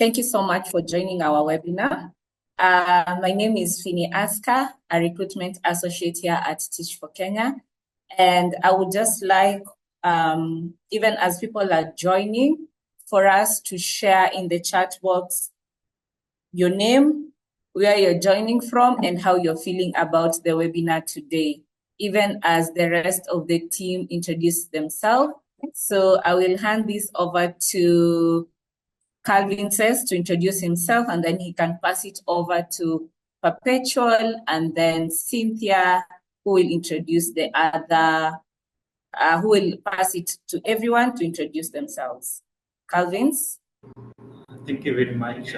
Thank you so much for joining our webinar. My name is Phinney, a recruitment associate here at Teach for Kenya. And I would just like, even as people are joining, for us to share in the chat box your name, where you're joining from, and how you're feeling about the webinar today, even as the rest of the team introduce themselves. So I will hand this over to Calvin says to introduce himself, and then he can pass it over to Perpetual, and then Synthia, who will introduce the other, who will pass it to everyone to introduce themselves. Calvins? Thank you very much.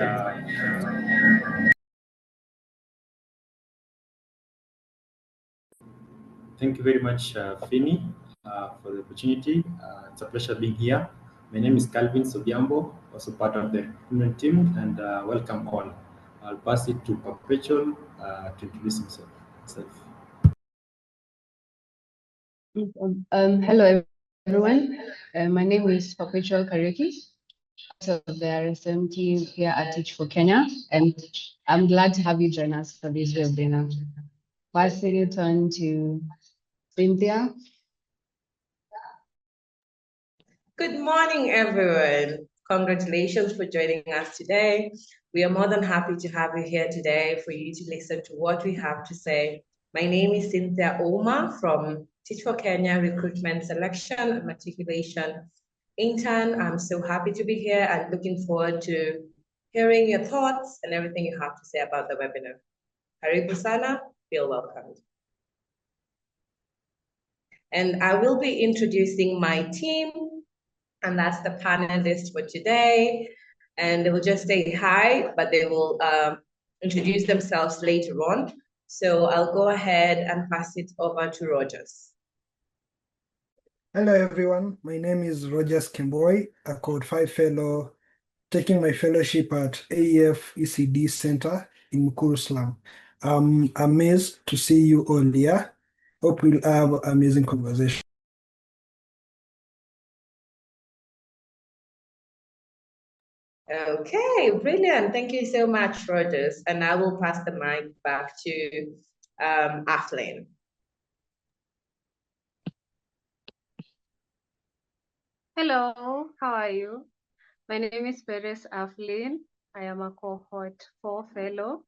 Thank you very much, Phinney, for the opportunity. It's a pleasure being here. My name is Calvin Odhiambo, also part of the recruitment team, and welcome all. I'll pass it to Perpetual to introduce himself. Hello, everyone. My name is Perpetual Kariuki, part of the RSM team here at Teach for Kenya, and I'm glad to have you join us for this webinar. Passing it on to Synthia. Good morning, everyone. Congratulations for joining us today. We are more than happy to have you here today for you to listen to what we have to say. My name is Synthia Ouma from Teach for Kenya Recruitment Selection and Matriculation Intern. I'm so happy to be here and looking forward to hearing your thoughts and everything you have to say about the webinar. Karibu sana, feel welcomed. And I will be introducing my team, and that's the panelists for today. And they will just say hi, but they will introduce themselves later on. So I'll go ahead and pass it over to Rodgers. Hello, everyone. My name is Rodgers Kemboi, a Code 5 fellow, taking my fellowship at AEF ECD Center in Mukuru Slum. I'm amazed to see you all here. Hope we'll have an amazing conversation. Okay, brilliant. Thank you so much, Rodgers. And I will pass the mic back to Aflin. Hello, how are you? My name is Perez Aflin. I am a cohort 4 fellow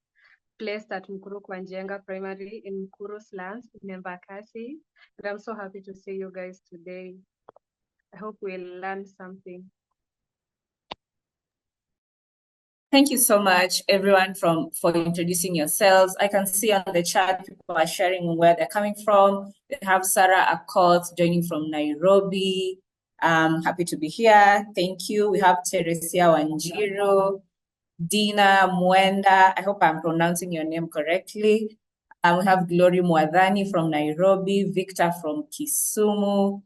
placed at Mukuru Kwanjenga Primary in Mukuru Slums in Embakasi. And I'm so happy to see you guys today. I hope we'll learn something. Thank you so much, everyone, for introducing yourselves. I can see on the chat people are sharing where they're coming from. We have Sarah Akot joining from Nairobi. Happy to be here. Thank you. We have Teresia Wanjiro, Dina Mwenda. I hope I'm pronouncing your name correctly. We have Glory Mwadhani from Nairobi, Victor from Kisumu.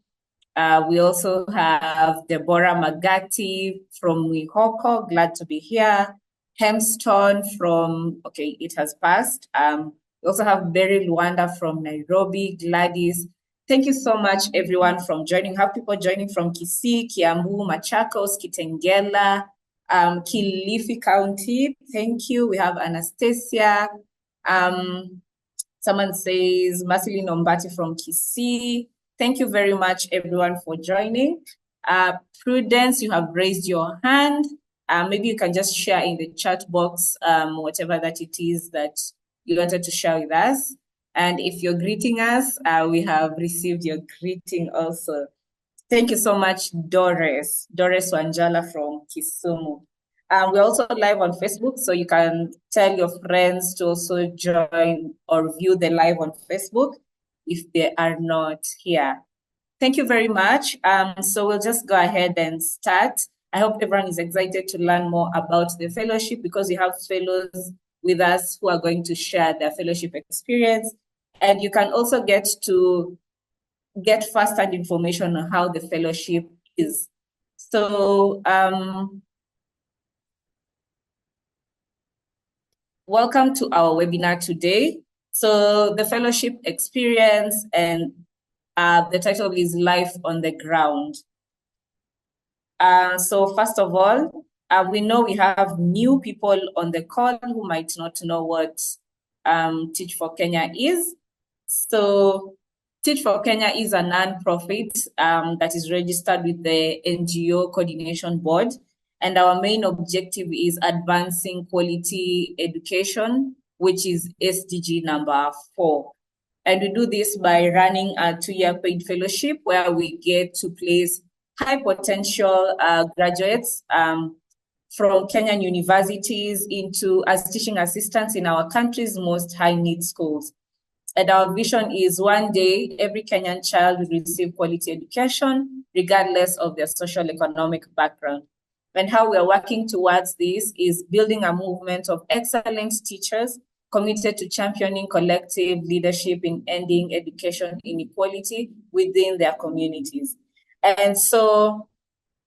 We also have Deborah Magati from Wihoko, glad to be here. Hemston from, okay, it has passed. We also have Berry Luanda from Nairobi, Gladys. Thank you so much, everyone, from joining. We have people joining from Kisii, Kiambu, Machakos, Kitengela, Kilifi County. Thank you. We have Anastasia. Someone says Marceline Ombati from Kisii. Thank you very much, everyone, for joining. Prudence, you have raised your hand. Maybe you can just share in the chat box whatever that it is that you wanted to share with us. And if you're greeting us, we have received your greeting also. Thank you so much, Doris Wanjala from Kisumu. We're also live on Facebook, so you can tell your friends to also join or view the live on Facebook if they are not here. Thank you very much. So we'll just go ahead and start. I hope everyone is excited to learn more about the fellowship because we have fellows with us who are going to share their fellowship experience. And you can also get first-hand information on how the fellowship is. So welcome to our webinar today. So the fellowship experience, and the title is Life on the Ground. So first of all, we know we have new people on the call who might not know what Teach for Kenya is. So Teach for Kenya is a non-profit that is registered with the NGO Coordination Board. And our main objective is advancing quality education, which is SDG number 4. And we do this by running a 2-year paid fellowship where we get to place high potential graduates from Kenyan universities into as teaching assistants in our country's most high need schools. And our vision is one day every Kenyan child will receive quality education, regardless of their social economic background. And how we are working towards this is building a movement of excellent teachers committed to championing collective leadership in ending education inequality within their communities. And so,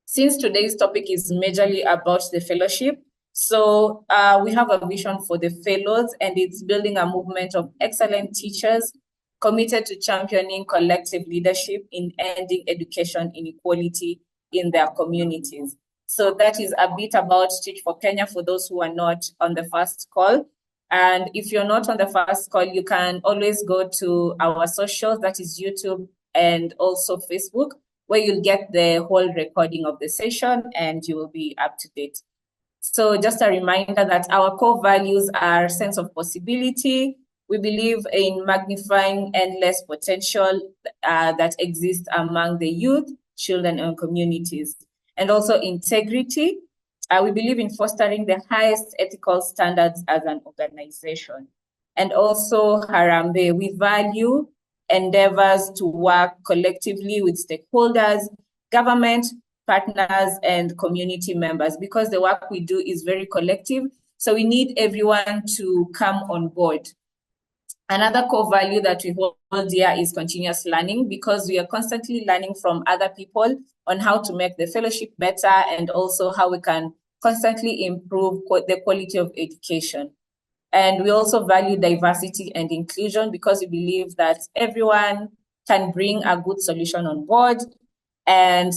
since today's topic is majorly about the fellowship, so we have a vision for the fellows, and it's building a movement of excellent teachers committed to championing collective leadership in ending education inequality in their communities. So that is a bit about Teach for Kenya for those who are not on the first call. And if you're not on the first call, you can always go to our socials, that is YouTube and also Facebook, where you'll get the whole recording of the session and you will be up to date. So just a reminder that our core values are sense of possibility. We believe in magnifying endless potential that exists among the youth, children, and communities. And also integrity. We believe in fostering the highest ethical standards as an organization. And also Harambe, we value endeavors to work collectively with stakeholders, government, partners, and community members, because the work we do is very collective. So we need everyone to come on board. Another core value that we hold dear is continuous learning, because we are constantly learning from other people on how to make the fellowship better and also how we can constantly improve the quality of education. And we also value diversity and inclusion, because we believe that everyone can bring a good solution on board, and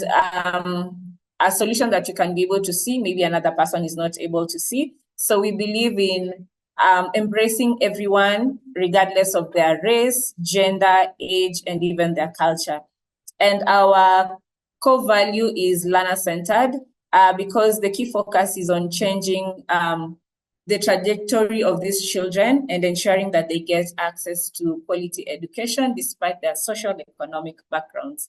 a solution that you can be able to see, maybe another person is not able to see. So we believe in embracing everyone, regardless of their race, gender, age, and even their culture. And our core value is learner-centered, because the key focus is on changing the trajectory of these children and ensuring that they get access to quality education despite their social and economic backgrounds.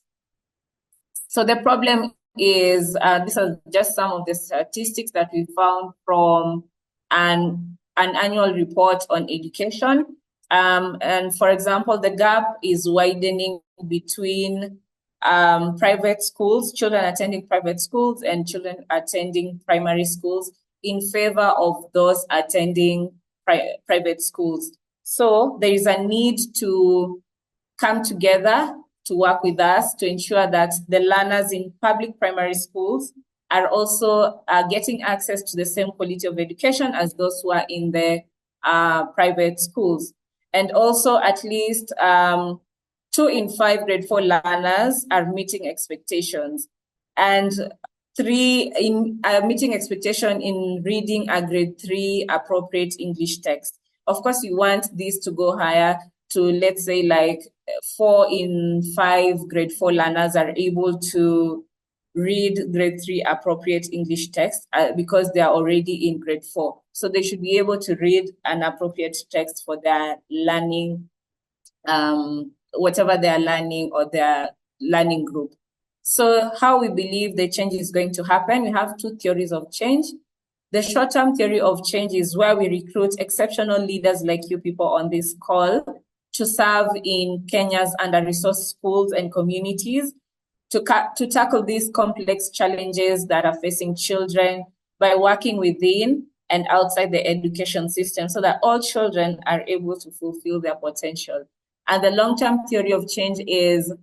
So the problem is, these are just some of the statistics that we found from an annual report on education. And for example, the gap is widening between private schools, children attending private schools and children attending primary schools, in favor of those attending private schools. So there is a need to come together to work with us to ensure that the learners in public primary schools are also getting access to the same quality of education as those who are in the private schools. And also at least 2 in 5 grade 4 learners are meeting expectations, and 3 in meeting expectation in reading a grade 3 appropriate English text. Of course, we want this to go higher to, let's say, like 4 in 5 grade 4 learners are able to read grade 3 appropriate English text because they are already in grade 4. So they should be able to read an appropriate text for their learning, whatever they are learning or their learning group. So how we believe the change is going to happen, we have 2 theories of change. The short-term theory of change is where we recruit exceptional leaders like you people on this call to serve in Kenya's under-resourced schools and communities to tackle these complex challenges that are facing children by working within and outside the education system so that all children are able to fulfill their potential. And the long-term theory of change is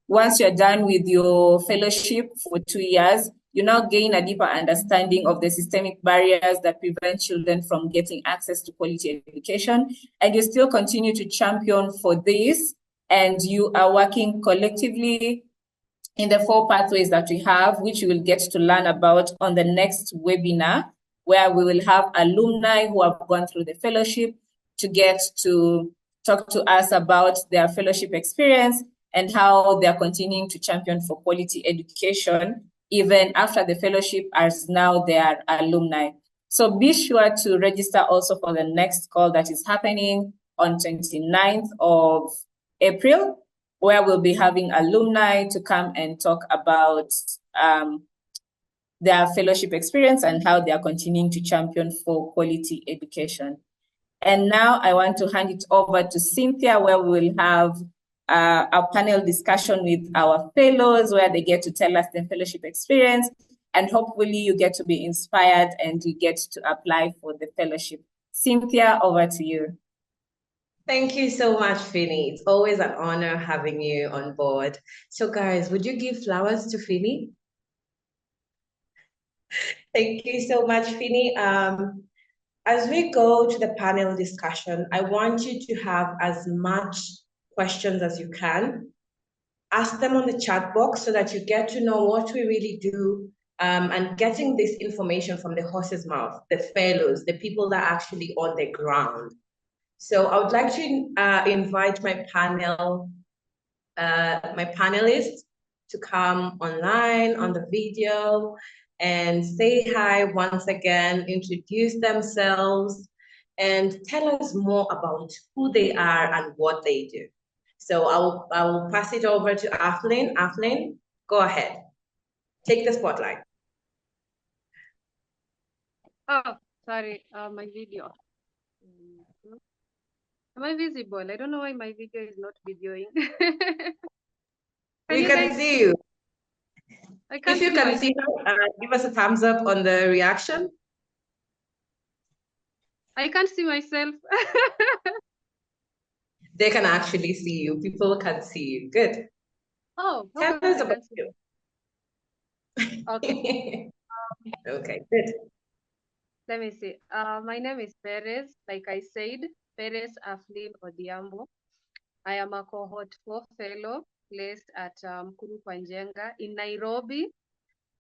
once you're done with your fellowship for 2 years, you now gain a deeper understanding of the systemic barriers that prevent children from getting access to quality education, and you still continue to champion for this, and you are working collectively in the 4 pathways that we have, which you will get to learn about on the next webinar, where we will have alumni who have gone through the fellowship to get to talk to us about their fellowship experience and how they're continuing to champion for quality education, even after the fellowship, as now they are alumni. So be sure to register also for the next call that is happening on 29th of April, where we'll be having alumni to come and talk about their fellowship experience and how they are continuing to champion for quality education. And now I want to hand it over to Synthia, where we will have a panel discussion with our fellows, where they get to tell us their fellowship experience, and hopefully you get to be inspired and you get to apply for the fellowship. Synthia, over to you. Thank you so much, Phinney. It's always an honor having you on board. So guys, would you give flowers to Phinney? Thank you so much, Phinney. As we go to the panel discussion, I want you to have as much questions as you can. Ask them on the chat box so that you get to know what we really do, and getting this information from the horse's mouth, the fellows, the people that are actually on the ground. So I would like to invite my panelists to come online on the video and say hi once again, introduce themselves, and tell us more about who they are and what they do. So I will pass it over to Aflin. Aflin, go ahead. Take the spotlight. Oh, sorry, my video. Am I visible? I don't know why my video is not videoing. We can see you. If you can see her, give us a thumbs up on the reaction. I can't see myself. They can actually see you. People can see you. Good. Oh, tell us about you. Okay. Okay, good. Let me see. My name is Perez. Like I said, Perez Aflin Odhiambo. I am a cohort 4 fellow placed at Mkuru Kwanjenga in Nairobi.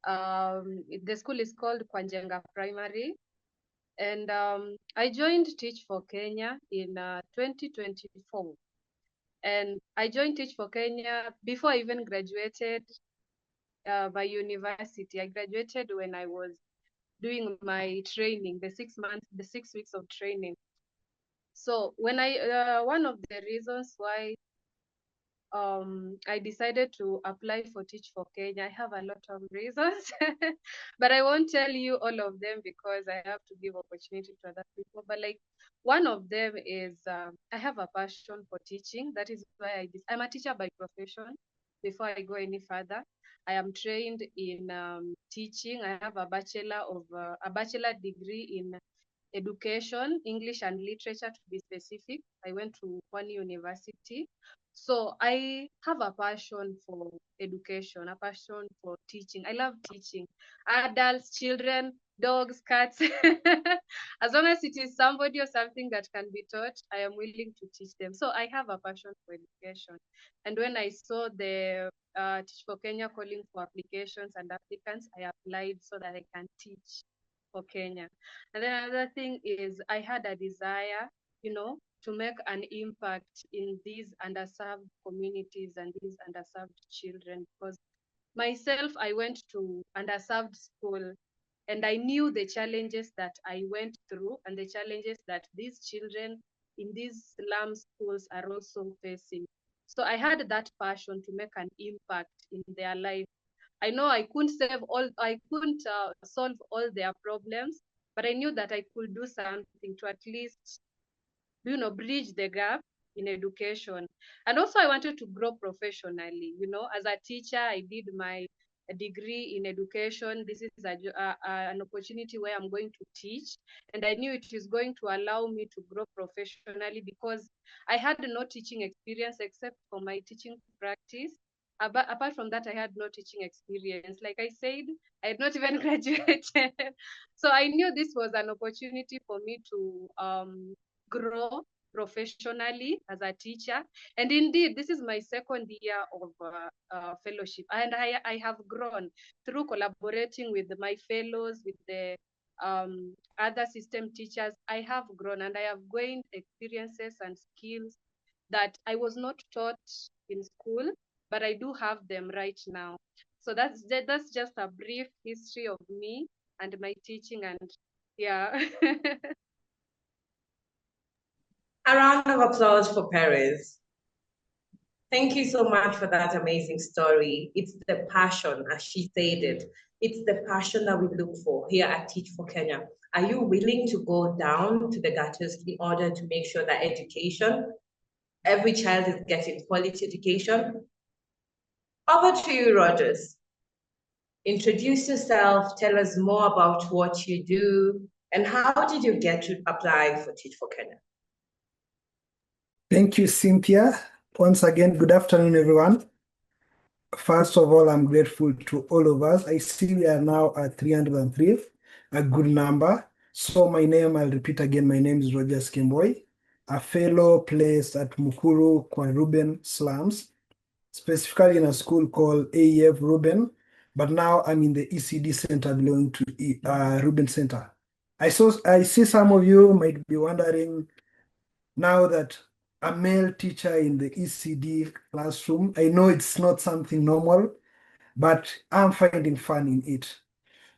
The school is called Kwanjenga Primary. And I joined Teach for Kenya in 2024. And I joined Teach for Kenya before I even graduated by university. I graduated when I was doing my training, the 6 weeks of training. So when one of the reasons why I decided to apply for Teach for Kenya, I have a lot of reasons, but I won't tell you all of them because I have to give opportunity to other people. But like one of them is I have a passion for teaching. That is why I'm a teacher by profession. Before I go any further, I am trained in teaching. I have a bachelor degree in education, English and literature to be specific. I went to one university. So I have a passion for education, a passion for teaching. I love teaching adults, children, dogs, cats. As long as it is somebody or something that can be taught, I am willing to teach them. So I have a passion for education. And when I saw the Teach for Kenya calling for applications and applicants, I applied so that I can teach for Kenya. And then another thing is I had a desire, to make an impact in these underserved communities and these underserved children, because myself, I went to underserved school and I knew the challenges that I went through and the challenges that these children in these slum schools are also facing. So I had that passion to make an impact in their life. I know I couldn't solve all their problems, but I knew that I could do something to at least bridge the gap in education. And also I wanted to grow professionally. As a teacher, I did my degree in education. This is an opportunity where I'm going to teach, and I knew it is going to allow me to grow professionally because I had no teaching experience except for my teaching practice. But apart from that, I had no teaching experience. Like I said, I had not even graduated. So I knew this was an opportunity for me to grow professionally as a teacher. And indeed, this is my second year of fellowship, and I have grown through collaborating with my fellows, with the other system teachers. I have grown and I have gained experiences and skills that I was not taught in school, but I do have them right now. So that's just a brief history of me and my teaching, and yeah. A round of applause for Perez. Thank you so much for that amazing story. It's the passion, as she said it. It's the passion that we look for here at Teach for Kenya. Are you willing to go down to the gutters in order to make sure that education, every child is getting quality education? Over to you, Rodgers. Introduce yourself, tell us more about what you do, and how did you get to apply for Teach for Kenya? Thank you, Cynthia. Once again, good afternoon, everyone. First of all, I'm grateful to all of us. I see we are now at 303, a good number. So my name, I'll repeat again, my name is Rodgers Kemboi, a fellow placed at Mukuru Kwa Ruben slums, specifically in a school called AEF Ruben, but now I'm in the ECD center belonging to Ruben Center. I see some of you might be wondering now that a male teacher in the ECD classroom, I know it's not something normal, but I'm finding fun in it.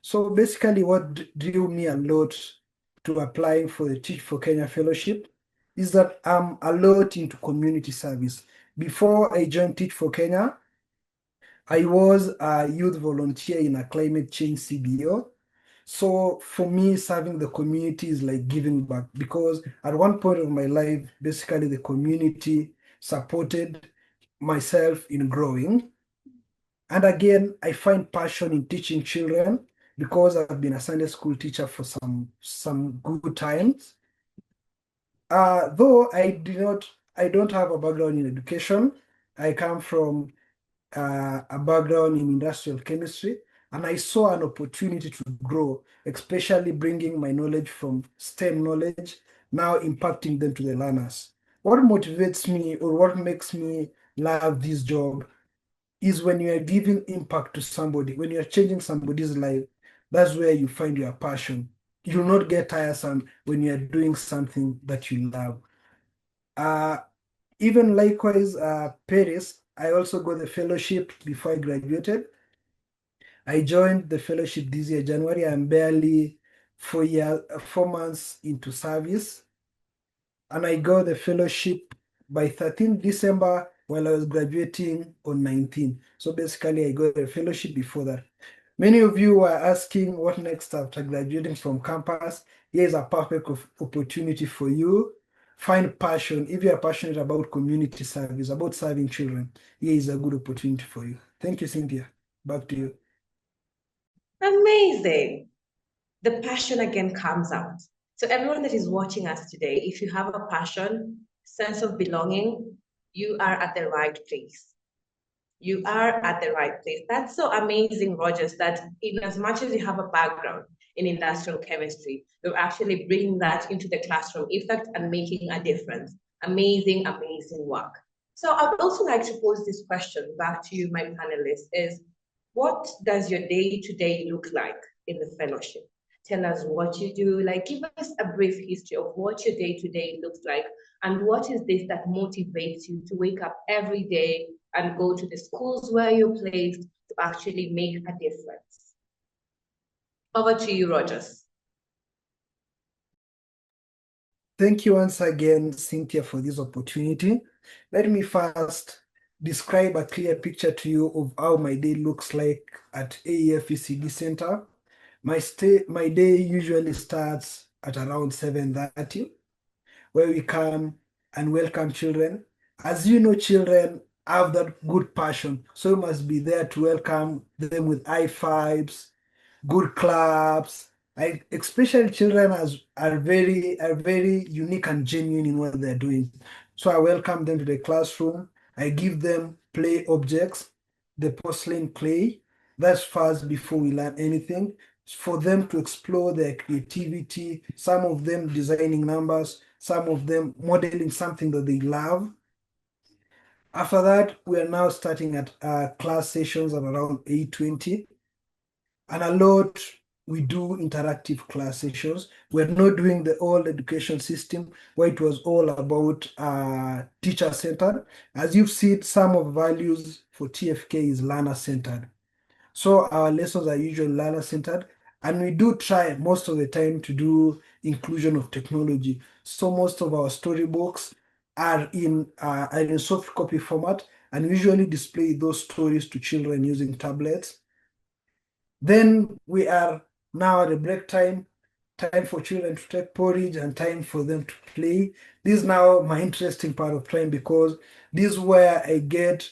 So basically what drew me a lot to applying for the Teach for Kenya Fellowship is that I'm a lot into community service. Before I joined Teach for Kenya, I was a youth volunteer in a climate change CBO. So for me, serving the community is like giving back, because at one point of my life, basically the community supported myself in growing. And again, I find passion in teaching children because I've been a Sunday school teacher for some good times. Though I don't have a background in education. I come from a background in industrial chemistry, and I saw an opportunity to grow, especially bringing my knowledge from STEM knowledge, now impacting them to the learners. What motivates me or what makes me love this job is when you are giving impact to somebody, when you're changing somebody's life, that's where you find your passion. You'll not get tiresome when you're doing something that you love. Even likewise, Paris, I also got the fellowship before I graduated. I joined the fellowship this year, January. I'm barely 4 months into service. And I got the fellowship by 13 December while I was graduating on 19. So basically, I got a fellowship before that. Many of you were asking what next after graduating from campus. Here's a perfect opportunity for you. Find passion. If you are passionate about community service, about serving children, here is a good opportunity for you. Thank you, Cynthia. Back to you. Amazing. The passion again comes out. So everyone that is watching us today, if you have a passion, sense of belonging, you are at the right place. You are at the right place. That's so amazing, Rodgers, that in as much as you have a background in industrial chemistry, you're actually bringing that into the classroom effect and making a difference. Amazing, amazing work. So I would also like to pose this question back to you, my panelists, is what does your day-to-day look like in the fellowship? Tell us what you do, like give us a brief history of what your day-to-day looks like, and what is this that motivates you to wake up every day and go to the schools where you're placed to actually make a difference. Over to you, Rodgers. Thank you once again, Cynthia, for this opportunity. Let me first describe a clear picture to you of how my day looks like at AEF ECD Center. My day usually starts at around 7:30, where we come and welcome children. As you know, children have that good passion, so you must be there to welcome them with high fives, good claps. Especially children are very unique and genuine in what they're doing. So I welcome them to the classroom. I give them play objects, the porcelain clay. That's first before we learn anything, for them to explore their creativity, some of them designing numbers, some of them modeling something that they love. After that, we are now starting at class sessions at around 8:20. And a lot, we do interactive class sessions. We're not doing the old education system where it was all about teacher-centered. As you've seen, some of values for TFK is learner-centered. So our lessons are usually learner-centered, and we do try most of the time to do inclusion of technology. So most of our storybooks are in soft copy format, and usually display those stories to children using tablets. Then we are now at a break time for children to take porridge and time for them to play. This is now my interesting part of time because this is where I get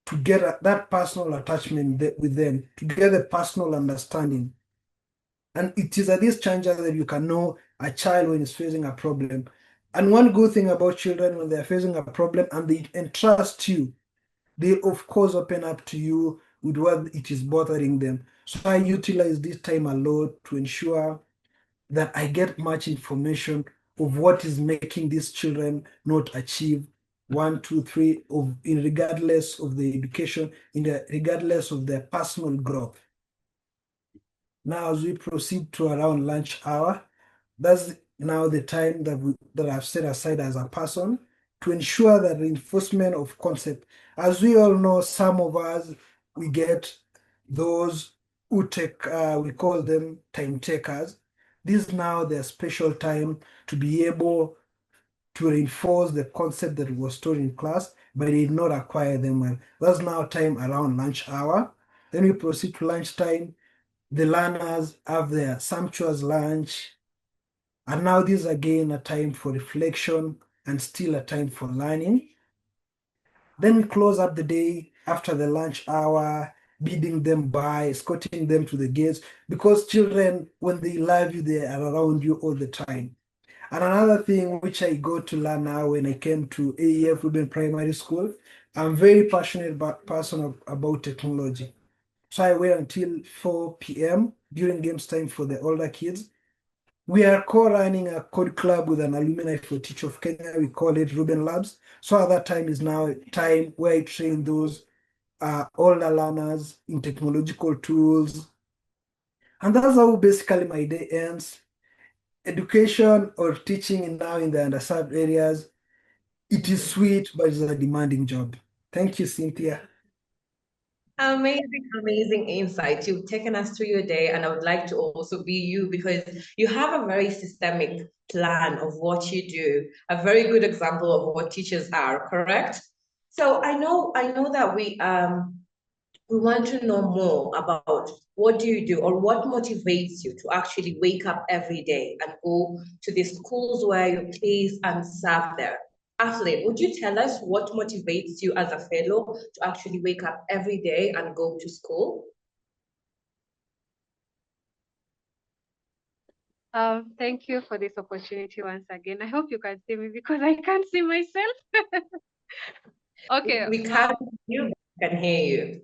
to get that personal attachment with them, to get a personal understanding. And it is at this juncture that you can know a child when he's facing a problem. And one good thing about children when they're facing a problem and they entrust you, they of course open up to you with what it is bothering them. So I utilize this time a lot to ensure that I get much information of what is making these children not achieve one, two, three, in regardless of the education, regardless of their personal growth. Now, as we proceed to around lunch hour, that's now the time that I've set aside as a person to ensure that reinforcement of concept. As we all know, some of us, we get those who take, we call them time takers. This is now their special time to be able to reinforce the concept that was taught in class, but they did not acquire them well. That's now time around lunch hour. Then we proceed to lunchtime. The learners have their sumptuous lunch. And now this is again a time for reflection and still a time for learning. Then we close up the day after the lunch hour, bidding them bye, escorting them to the gates, because children, when they love you, they are around you all the time. And another thing which I got to learn now when I came to AEF Ruben Primary School, I'm very passionate person about technology. So I wait until 4 p.m. during games time for the older kids. We are co-running a code club with an alumni for Teach of Kenya. We call it Ruben Labs. So at that time is now time where I train those older learners in technological tools. And that's how basically my day ends. Education or teaching now in the underserved areas, it is sweet, but it's a demanding job. Thank you, Cynthia. Amazing, amazing insight. You've taken us through your day, and I would like to also be you because you have a very systemic plan of what you do, a very good example of what teachers are, correct? So I know that we want to know more about what do you do or what motivates you to actually wake up every day and go to the schools where you place and serve there. Athlete, would you tell us what motivates you as a fellow to actually wake up every day and go to school? Thank you for this opportunity once again. I hope you can see me because I can't see myself. Okay. We can't hear you, but we can hear you.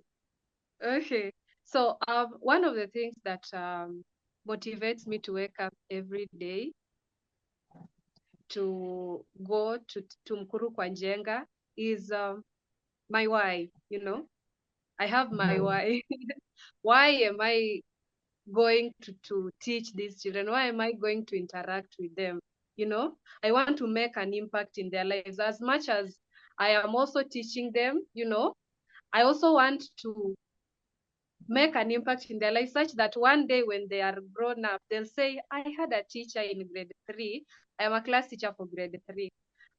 Okay. So one of the things that motivates me to wake up every day to go to Mkuru kwa Njenga is my why, you know. I have my why. Why am I going to teach these children? Why am I going to interact with them? You know, I want to make an impact in their lives as much as I am also teaching them, you know. I also want to make an impact in their life such that one day when they are grown up, they'll say, I had a teacher in grade 3. I am a class teacher for grade 3.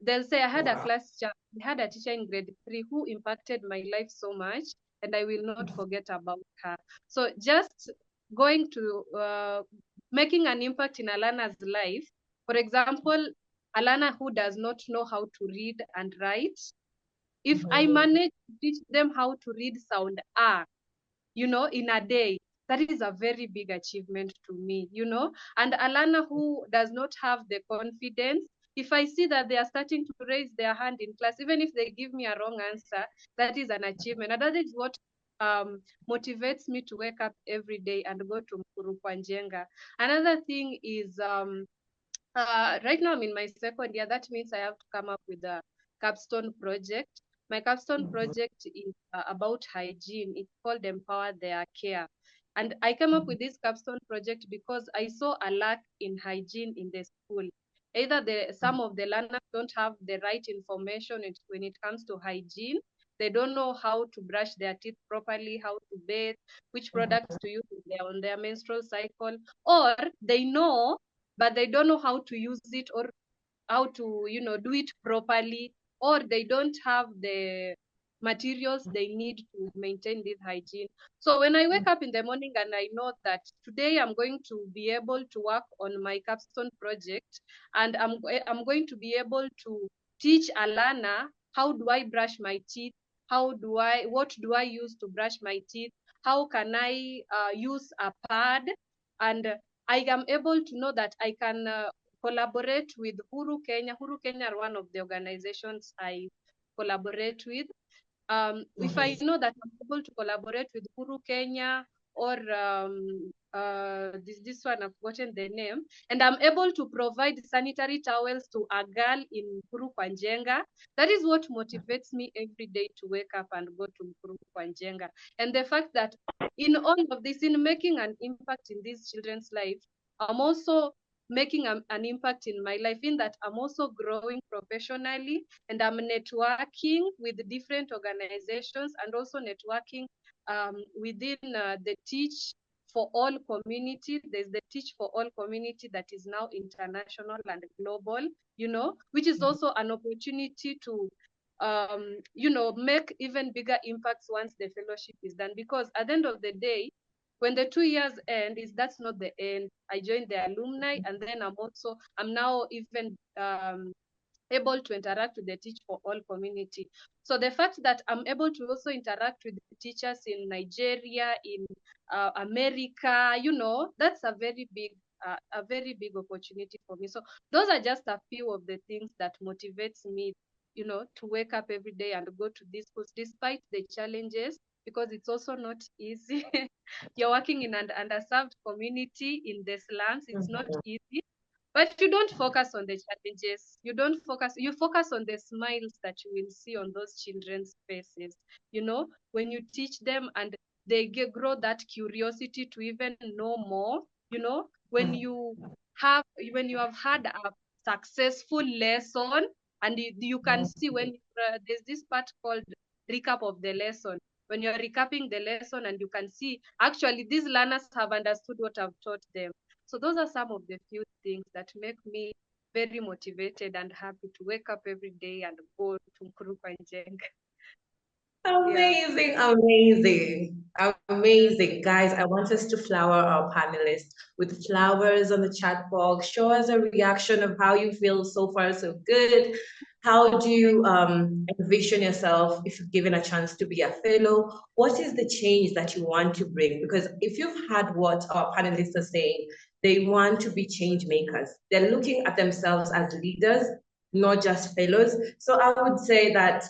They'll say, I had a teacher in grade 3 who impacted my life so much, and I will not forget about her. So just going to making an impact in a learner's life. For example, a learner who does not know how to read and write, if I manage to teach them how to read sound R, you know, in a day, that is a very big achievement to me, you know. And a learner who does not have the confidence, if I see that they are starting to raise their hand in class, even if they give me a wrong answer, that is an achievement. And that is what motivates me to wake up every day and go to Mkuru kwa Njenga. Another thing is Right now I'm in my second year. That means I have to come up with a capstone project. My capstone project is about hygiene. It's called Empower Their Care. And I came up with this capstone project because I saw a lack in hygiene in the school. Either some of the learners don't have the right information when it comes to hygiene. They don't know how to brush their teeth properly, how to bathe, which products to use on their menstrual cycle, or they know, but they don't know how to use it or how to, do it properly, or they don't have the materials they need to maintain this hygiene. So when I wake up in the morning and I know that today I'm going to be able to work on my capstone project, and I'm going to be able to teach a learner, how do I brush my teeth? What do I use to brush my teeth? How can I use a pad? And I am able to know that I can collaborate with Huru Kenya. Huru Kenya are one of the organizations I collaborate with. If I know that I'm able to collaborate with Huru Kenya or this one, I've forgotten the name, and I'm able to provide sanitary towels to a girl in Mkuru Kwanjenga, that is what motivates me every day to wake up and go to Mkuru Kwanjenga. And the fact that in all of this, in making an impact in these children's lives, I'm also making an impact in my life, in that I'm also growing professionally, and I'm networking with different organizations, and also networking within the Teach for All community. There's the Teach for All community that is now international and global, which is also an opportunity to make even bigger impacts once the fellowship is done. Because at the end of the day, when the 2 years end, that's not the end. I joined the alumni, and then I'm now even able to interact with the Teach for All community. So the fact that I'm able to also interact with the teachers in Nigeria, in America, that's a very big opportunity for me. So those are just a few of the things that motivates me, to wake up every day and go to these schools despite the challenges, because it's also not easy. You're working in an underserved community in the slums. It's not easy. But you don't focus on the challenges. You focus on the smiles that you will see on those children's faces. When you teach them and they grow that curiosity to even know more, when you have had a successful lesson, and you can see when there's this part called recap of the lesson. When you're recapping the lesson and you can see, actually, these learners have understood what I've taught them. So those are some of the few things that make me very motivated and happy to wake up every day and go to Mkuru Kwanjenga. Amazing, amazing, amazing. Guys, I want us to flower our panelists with flowers on the chat box. Show us a reaction of how you feel so far so good. How do you envision yourself if you're given a chance to be a fellow? What is the change that you want to bring? Because if you've had what our panelists are saying, they want to be change makers. They're looking at themselves as leaders, not just fellows. So I would say that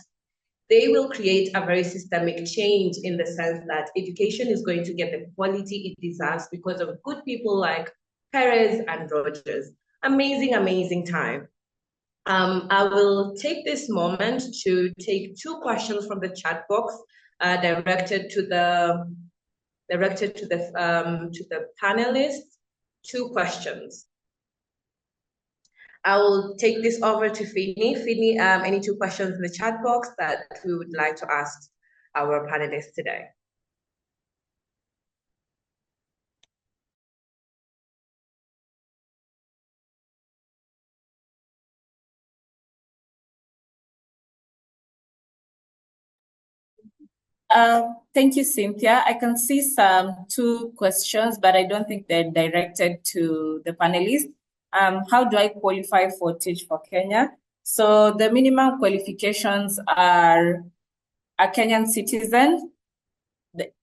they will create a very systemic change, in the sense that education is going to get the quality it deserves because of good people like Perez and Rodgers. Amazing, amazing time. I will take this moment to take 2 questions from the chat box directed to the panelists. 2 questions. I will take this over to Phinney. Phinney, any 2 questions in the chat box that we would like to ask our panelists today? Thank you, Synthia. I can see 2 questions, but I don't think they're directed to the panelists. How do I qualify for Teach for Kenya? So the minimum qualifications are a Kenyan citizen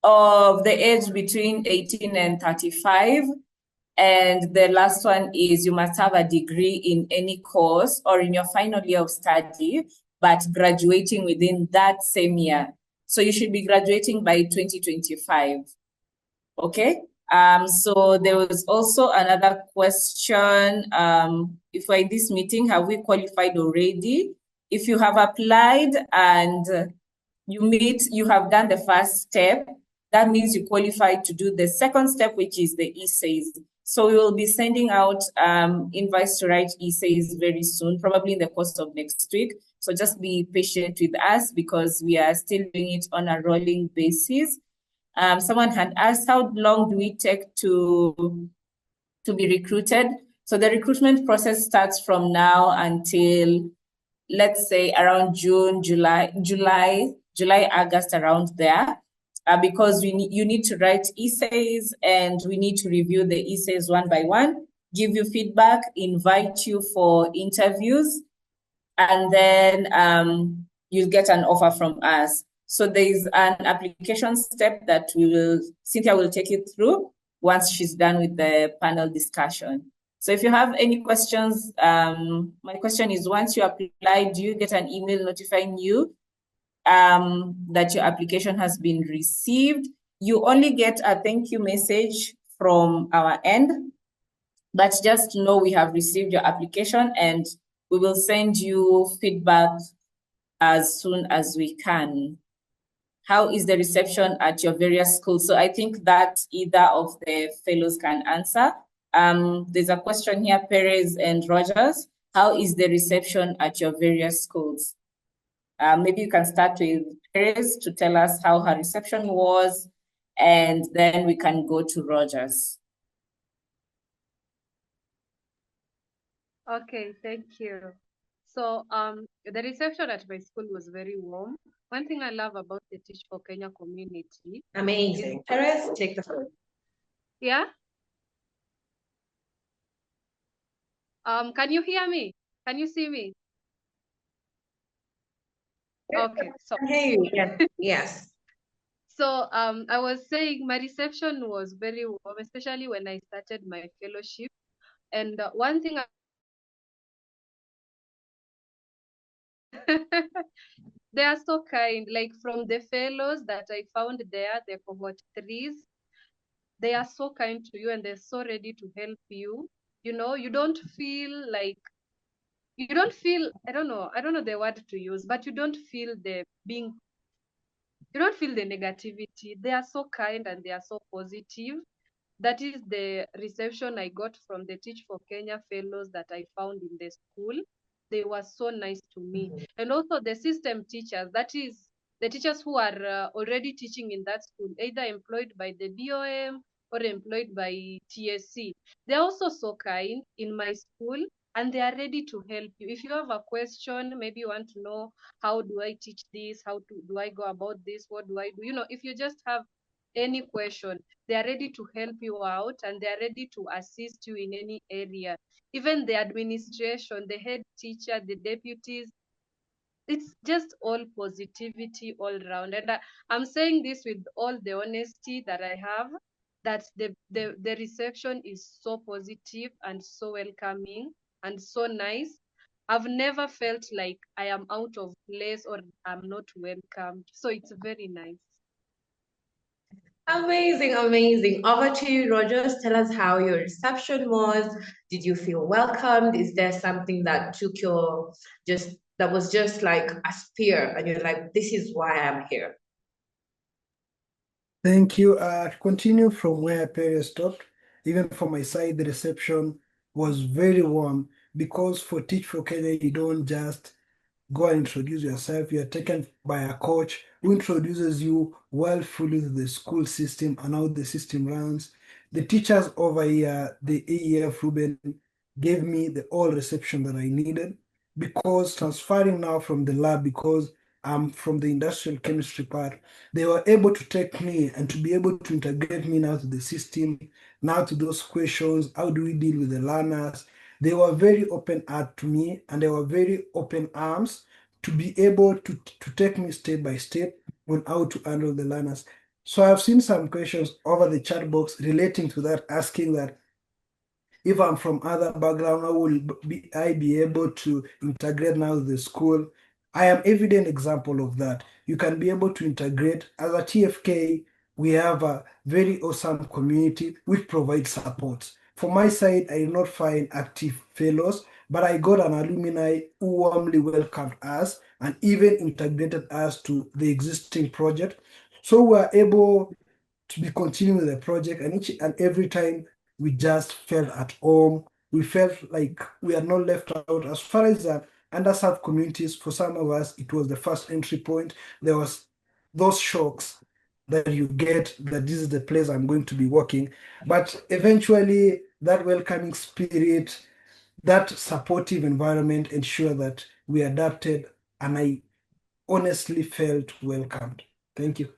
of the age between 18 and 35. And the last one is you must have a degree in any course or in your final year of study, but graduating within that same year. So you should be graduating by 2025. Okay. So there was also another question. If we're in this meeting, have we qualified already? If you have applied and you have done the first step, that means you qualify to do the second step, which is the essays. So we will be sending out invites to write essays very soon, probably in the course of next week. So just be patient with us because we are still doing it on a rolling basis. Someone had asked, how long do we take to be recruited? So the recruitment process starts from now until, let's say, around June, July, August, around there, because you need to write essays and we need to review the essays one by one, give you feedback, invite you for interviews, and then you'll get an offer from us. So there's an application step that Synthia will take you through once she's done with the panel discussion. So if you have any questions, my question is, once you apply, do you get an email notifying you that your application has been received? You only get a thank you message from our end, but just know we have received your application and we will send you feedback as soon as we can. How is the reception at your various schools? So I think that either of the fellows can answer. There's a question here, Perez and Rodgers. How is the reception at your various schools? Maybe you can start with Perez to tell us how her reception was, and then we can go to Rodgers. Okay, thank you. So the reception at my school was very warm. One thing I love about the Teach for Kenya community. Amazing. Perez, take the floor. Yeah? Can you hear me? Can you see me? Okay, so I hear you. Yeah. Yes. So I was saying my reception was very warm, especially when I started my fellowship. And one thing they are so kind, like from the fellows that I found there, the cohort threes, they are so kind to you and they're so ready to help you. You know, you don't feel, I don't know the word to use, but you don't feel the negativity. They are so kind and they are so positive. That is the reception I got from the Teach for Kenya fellows that I found in the school. They were so nice to me. And also the system teachers, that is the teachers who are already teaching in that school, either employed by the BOM or employed by TSC. They're also so kind in my school and they are ready to help you. If you have a question, maybe you want to know, how do I teach this? Do I go about this? What do I do? You know, if you just have any question, they are ready to help you out and they are ready to assist you in any area. Even the administration, the head teacher, the deputies, it's just all positivity all around. And I'm saying this with all the honesty that I have, that the reception is so positive and so welcoming and so nice. I've never felt like I am out of place or I'm not welcomed. So it's very nice. Amazing, amazing. Over to you, Rodgers. Tell us how your reception was. Did you feel welcomed? Is there something that that was just like a spear and you're like, this is why I'm here? Thank you. Continue from where Perry stopped. Even from my side, the reception was very warm because for Teach for Kenya, you don't just go and introduce yourself. You are taken by a coach who introduces you well fully to the school system and how the system runs. The teachers over here, the AEF Ruben, gave me the all reception that I needed because transferring now from the lab, because I'm from the industrial chemistry part, they were able to take me and to be able to integrate me now to the system, now to those questions, how do we deal with the learners? They were very open heart to me and they were very open arms to be able to take me step by step on how to handle the learners. So I've seen some questions over the chat box relating to that, asking that if I'm from other background, how will I be able to integrate now with the school? I am evident example of that. You can be able to integrate as a TFK we have a very awesome community which provides support. For my side, I did not find active fellows, but I got an alumni who warmly welcomed us and even integrated us to the existing project. So we are able to be continuing the project, and each and every time we just felt at home. We felt like we are not left out. As far as the underserved communities, for some of us, it was the first entry point. There was those shocks that you get that this is the place I'm going to be working. But eventually, that welcoming spirit, that supportive environment ensure that we adapted, and I honestly felt welcomed. Thank you.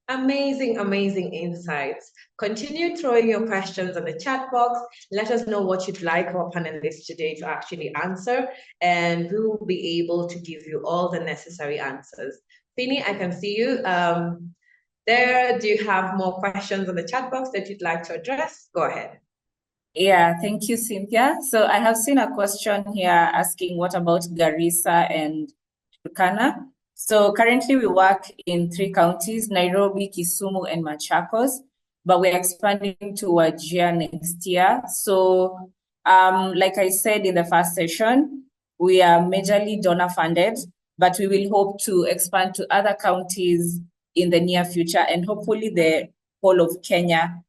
Amazing, amazing insights. Continue throwing your questions in the chat box. Let us know what you'd like our panelists today to actually answer, and we will be able to give you all the necessary answers. Phinney, I can see you there. Do you have more questions in the chat box that you'd like to address? Go ahead. Yeah, thank you, Synthia. So I have seen a question here asking, what about Garissa and Turkana? So currently we work in 3 counties, Nairobi, Kisumu, and Machakos, but we're expanding to Wajir next year. So like I said in the first session, we are majorly donor funded, but we will hope to expand to other counties in the near future and hopefully the whole of Kenya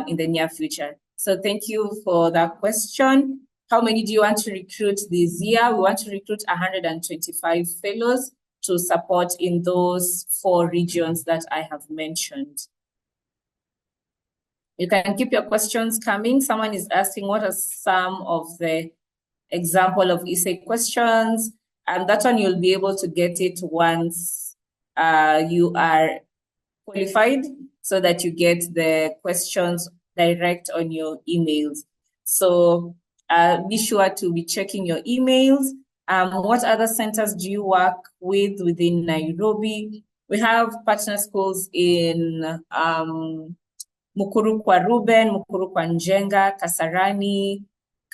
in the near future. So thank you for that question. How many do you want to recruit this year? We want to recruit 125 fellows to support in those 4 regions that I have mentioned. You can keep your questions coming. Someone is asking, what are some of the example of essay questions? And that one, you'll be able to get it once you are qualified, so that you get the questions direct on your emails. So be sure to be checking your emails. What other centers do you work with within Nairobi? We have partner schools in Mukuru kwa Ruben, Mukuru kwa Njenga, Kasarani,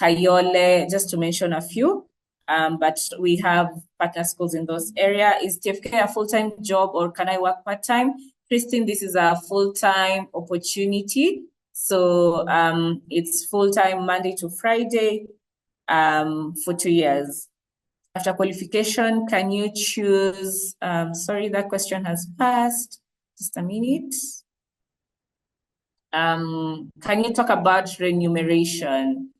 Kayole, just to mention a few. But we have partner schools in those areas. Is TFK a full-time job or can I work part-time? Christine, this is a full-time opportunity. So it's full-time Monday to Friday for 2 years. After qualification, can you choose, sorry, that question has passed. Just a minute. Can you talk about remuneration?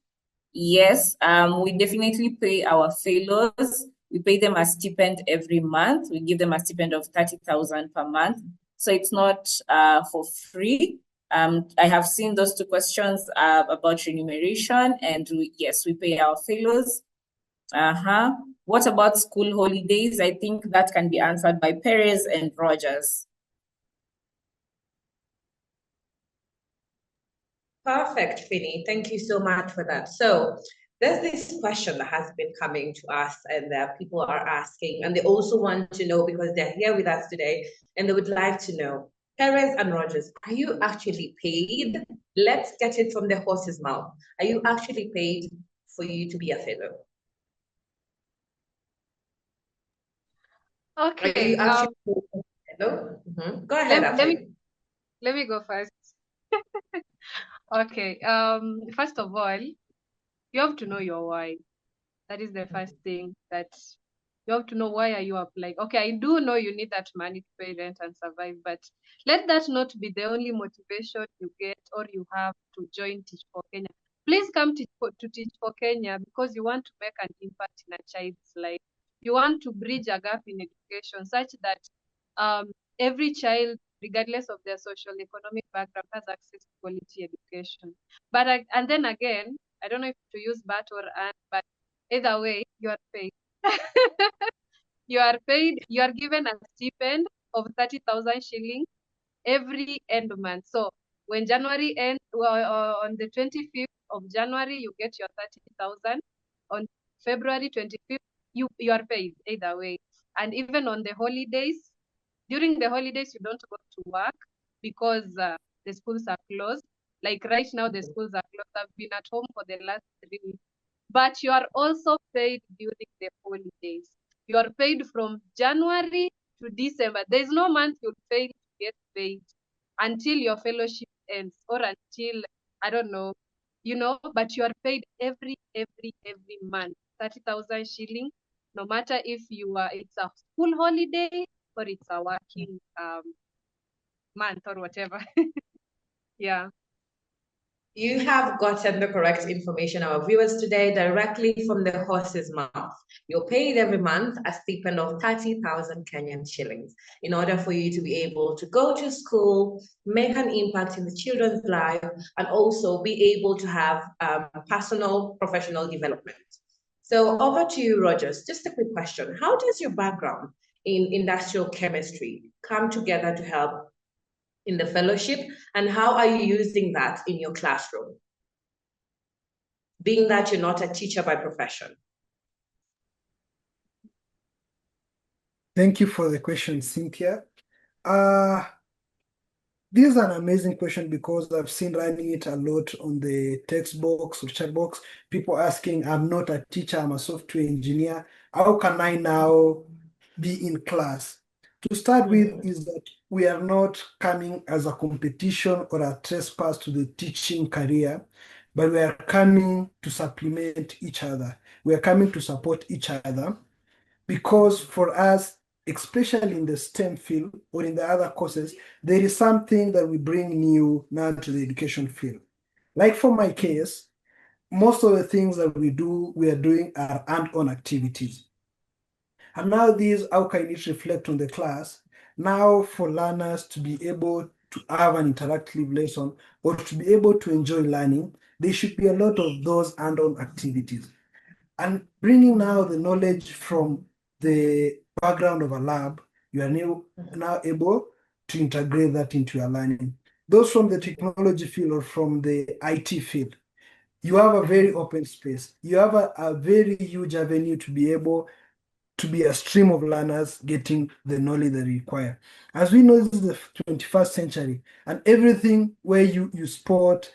Yes, we definitely pay our fellows. We pay them a stipend every month. We give them a stipend of 30,000 per month. So it's not for free. I have seen those 2 questions about remuneration, and yes, we pay our fellows. What about school holidays? I think that can be answered by Perez and Rodgers. Perfect, Phinney. Thank you so much for that. So there's this question that has been coming to us, and that people are asking, and they also want to know because they're here with us today, and they would like to know, Perez and Rodgers, are you actually paid? Let's get it from the horse's mouth. Are you actually paid for you to be a fellow? Okay. Are you actually paid for a fellow? Go ahead, let me go first. Okay. First of all, you have to know your why. That is the first thing, that you have to know why are you applying. Okay, I do know you need that money to pay rent and survive, but let that not be the only motivation you get or you have to join Teach for Kenya. Please come to Teach for Kenya because you want to make an impact in a child's life. You want to bridge a gap in education such that every child, regardless of their social economic background, has access to quality education. But and then again, I don't know if to use but or and, but either way, you are paid. You are paid. You are given a stipend of 30,000 shillings every end month. So when January ends, on the 25th of January, you get your 30,000. On February 25th, you are paid either way. And even on the holidays, during the holidays, you don't go to work because the schools are closed. Like right now, the schools are closed. I've been at home for the last 3 weeks. But you are also paid during the holidays. You are paid from January to December. There's no month you'll fail get paid until your fellowship ends, or until, I don't know, but you are paid every month, 30,000 shillings, no matter if it's a school holiday or it's a working month or whatever. Yeah. You have gotten the correct information, our viewers, today directly from the horse's mouth. You're paid every month a stipend of 30,000 Kenyan shillings in order for you to be able to go to school, make an impact in the children's life, and also be able to have personal, professional development. So over to you, Rodgers. Just a quick question. How does your background in industrial chemistry come together to help in the fellowship, and how are you using that in your classroom, being that you're not a teacher by profession? Thank you for the question, Cynthia. This is an amazing question because I've seen running it a lot on the text box or chat box. People asking, I'm not a teacher, I'm a software engineer. How can I now be in class? To start with is that we are not coming as a competition or a trespass to the teaching career, but we are coming to supplement each other. We are coming to support each other because for us, especially in the STEM field or in the other courses, there is something that we bring new now to the education field. Like for my case, most of the things that we are doing are hand-on activities. And now these, how can it reflect on the class? Now for learners to be able to have an interactive lesson or to be able to enjoy learning, there should be a lot of those hand-on activities. And bringing now the knowledge from the background of a lab, you are now able to integrate that into your learning. Those from the technology field or from the IT field, you have a very open space. You have a very huge avenue to be able to be a stream of learners getting the knowledge they require. As we know, this is the 21st century, and everything where you sport,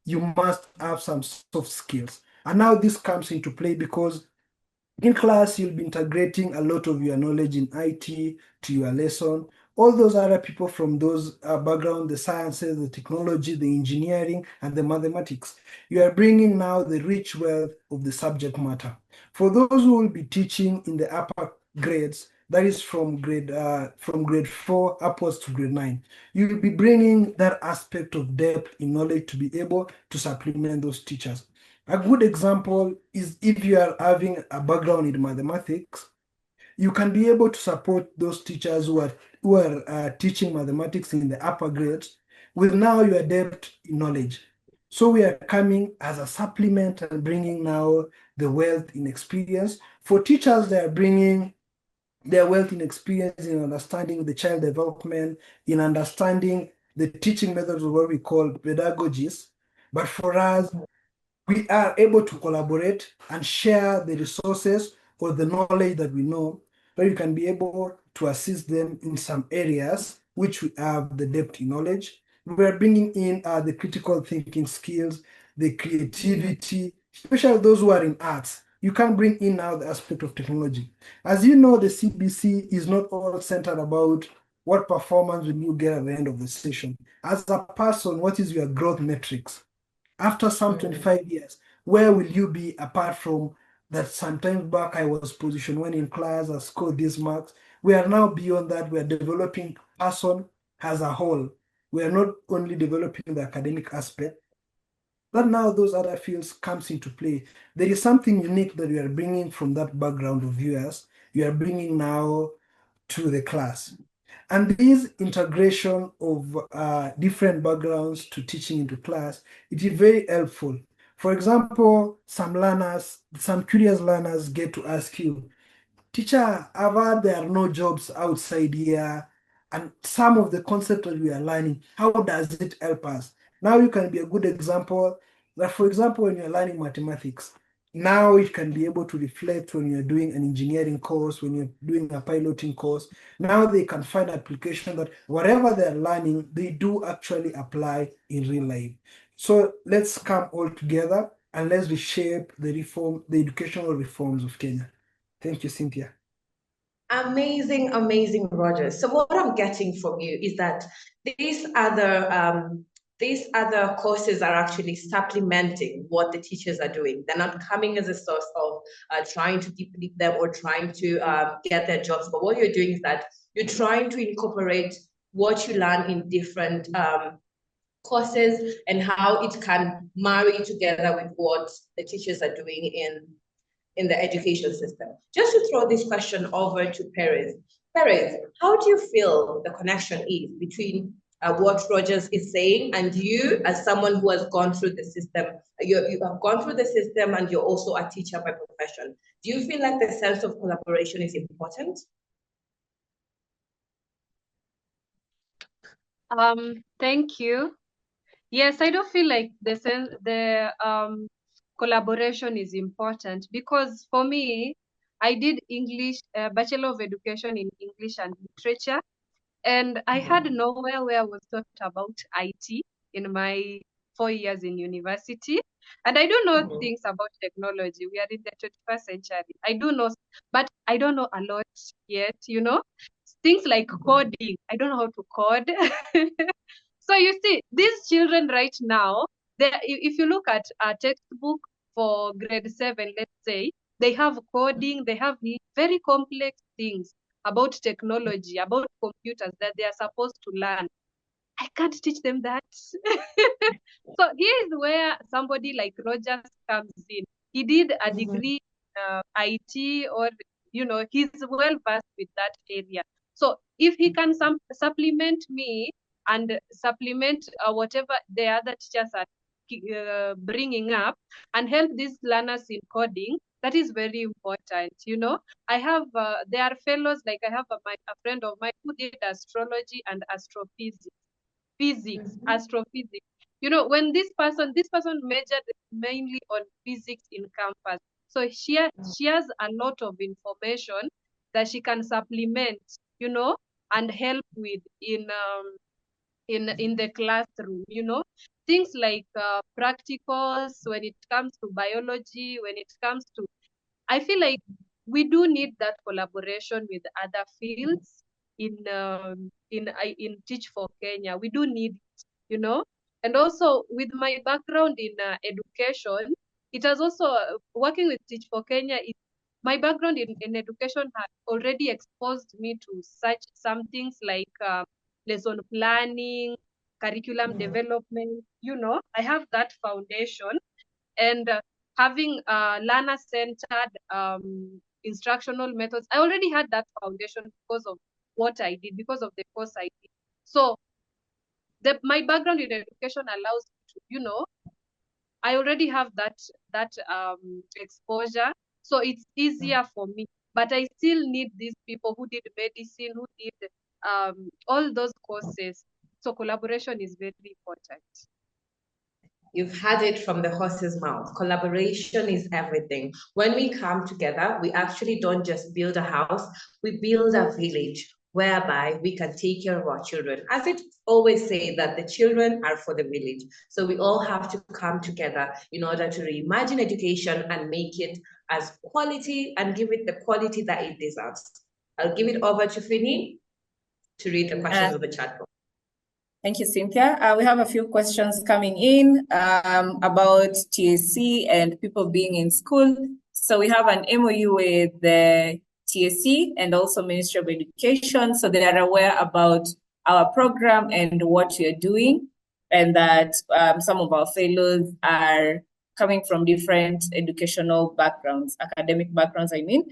you must have some soft skills. And now this comes into play because in class, you'll be integrating a lot of your knowledge in IT to your lesson. All those other people from those background, the sciences, the technology, the engineering, and the mathematics, you are bringing now the rich wealth of the subject matter. For those who will be teaching in the upper grades, that is from grade 4 upwards to grade 9, you will be bringing that aspect of depth in knowledge to be able to supplement those teachers. A good example is if you are having a background in mathematics, you can be able to support those teachers who are teaching mathematics in the upper grades with now your depth in knowledge. So we are coming as a supplement and bringing now the wealth in experience. For teachers, they are bringing their wealth in experience in understanding the child development, in understanding the teaching methods of what we call pedagogies. But for us, we are able to collaborate and share the resources or the knowledge that we know, but we can be able to assist them in some areas which we have the depth in knowledge. We are bringing in the critical thinking skills, the creativity, especially those who are in arts. You can bring in now the aspect of technology. As you know, the CBC is not all centered about what performance will you get at the end of the session. As a person, what is your growth metrics? After some 25 years, where will you be apart from that sometimes back I was position 1 in class, I scored these marks? We are now beyond that. We are developing person as a whole. We are not only developing the academic aspect, but now those other fields comes into play. There is something unique that we are bringing from that background of viewers. You are bringing now to the class. And this integration of different backgrounds to teaching into class, it is very helpful. For example, some curious learners get to ask you, teacher, I've heard there are no jobs outside here, and some of the concepts that we are learning, how does it help us? Now you can be a good example that, for example, when you're learning mathematics, now it can be able to reflect when you're doing an engineering course, when you're doing a piloting course. Now they can find application that whatever they're learning, they do actually apply in real life. So let's come all together and let's reshape the educational reforms of Kenya. Thank you, Synthia. Amazing, amazing, Rodgers. So what I'm getting from you is that these other courses are actually supplementing what the teachers are doing. They're not coming as a source of trying to deplete them or trying to get their jobs. But what you're doing is that you're trying to incorporate what you learn in different courses and how it can marry together with what the teachers are doing in the education system. Just to throw this question over to Perez. Perez, how do you feel the connection is between what Rodgers is saying and you as someone who has gone through the system? You have gone through the system and you're also a teacher by profession. Do you feel like the sense of collaboration is important? Thank you. Yes, I do feel like the collaboration is important because for me, I did English, Bachelor of Education in English and Literature, and I had nowhere where I was taught about IT in my 4 years in university. And I do know things about technology. We are in the 21st century. I do know, but I don't know a lot yet, Things like coding. I don't know how to code. So you see, these children right now, if you look at a textbook for grade 7, let's say, they have coding, they have very complex things about technology, about computers that they are supposed to learn. I can't teach them that. So here's where somebody like Rodgers comes in. He did a degree IT, or he's well versed with that area. So if he can supplement me and supplement whatever the other teachers are bringing up and help these learners in coding, that is very important. I have there are fellows, like I have a friend of mine who did astrology and astrophysics. When this person majored mainly on physics in campus. So she has a lot of information that she can supplement, and help with in the classroom, things like practicals when it comes to biology, when it comes to, I feel like we do need that collaboration with other fields in Teach for Kenya. We do need it, and also with my background in education, it has also working with Teach for Kenya. My background in education had already exposed me to such some things like lesson planning, curriculum development. I have that foundation, and having learner-centered instructional methods. I already had that foundation because of what I did, because of the course I did. So my background in education allows me to, I already have that exposure, so it's easier for me. But I still need these people who did medicine, who did all those courses. So collaboration is very important. You've had it from the horse's mouth. Collaboration is everything. When we come together, we actually don't just build a house, we build a village whereby we can take care of our children. As it always say that the children are for the village. So we all have to come together in order to reimagine education and make it as quality and give it the quality that it deserves. I'll give it over to Phinney to read the questions of the chat box. Thank you, Synthia. We have a few questions coming in about TSC and people being in school. So we have an MOU with the TSC and also Ministry of Education. So they are aware about our program and what we are doing, and that some of our fellows are coming from different educational backgrounds, academic backgrounds, I mean.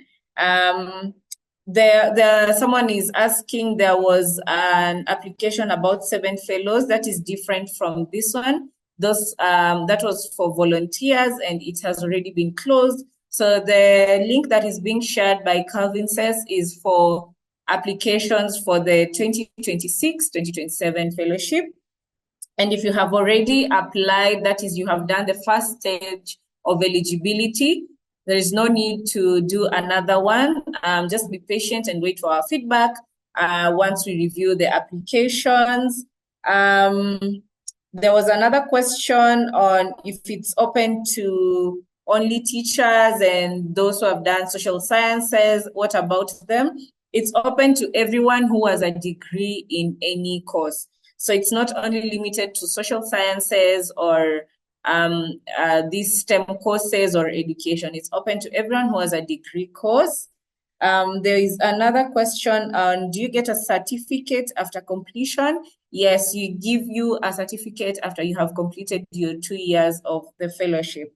Someone is asking, there was an application about 7 fellows that is different from this one. That was for volunteers and it has already been closed. So the link that is being shared by Calvin says is for applications for the 2026-2027 fellowship. And if you have already applied, that is, you have done the first stage of eligibility, there is no need to do another one. Just be patient and wait for our feedback once we review the applications. There was another question on if it's open to only teachers and those who have done social sciences, what about them? It's open to everyone who has a degree in any course. So it's not only limited to social sciences or these STEM courses or education. It's open to everyone who has a degree course. There is another question on, do you get a certificate after completion? Yes, you give you a certificate after you have completed your 2 years of the fellowship.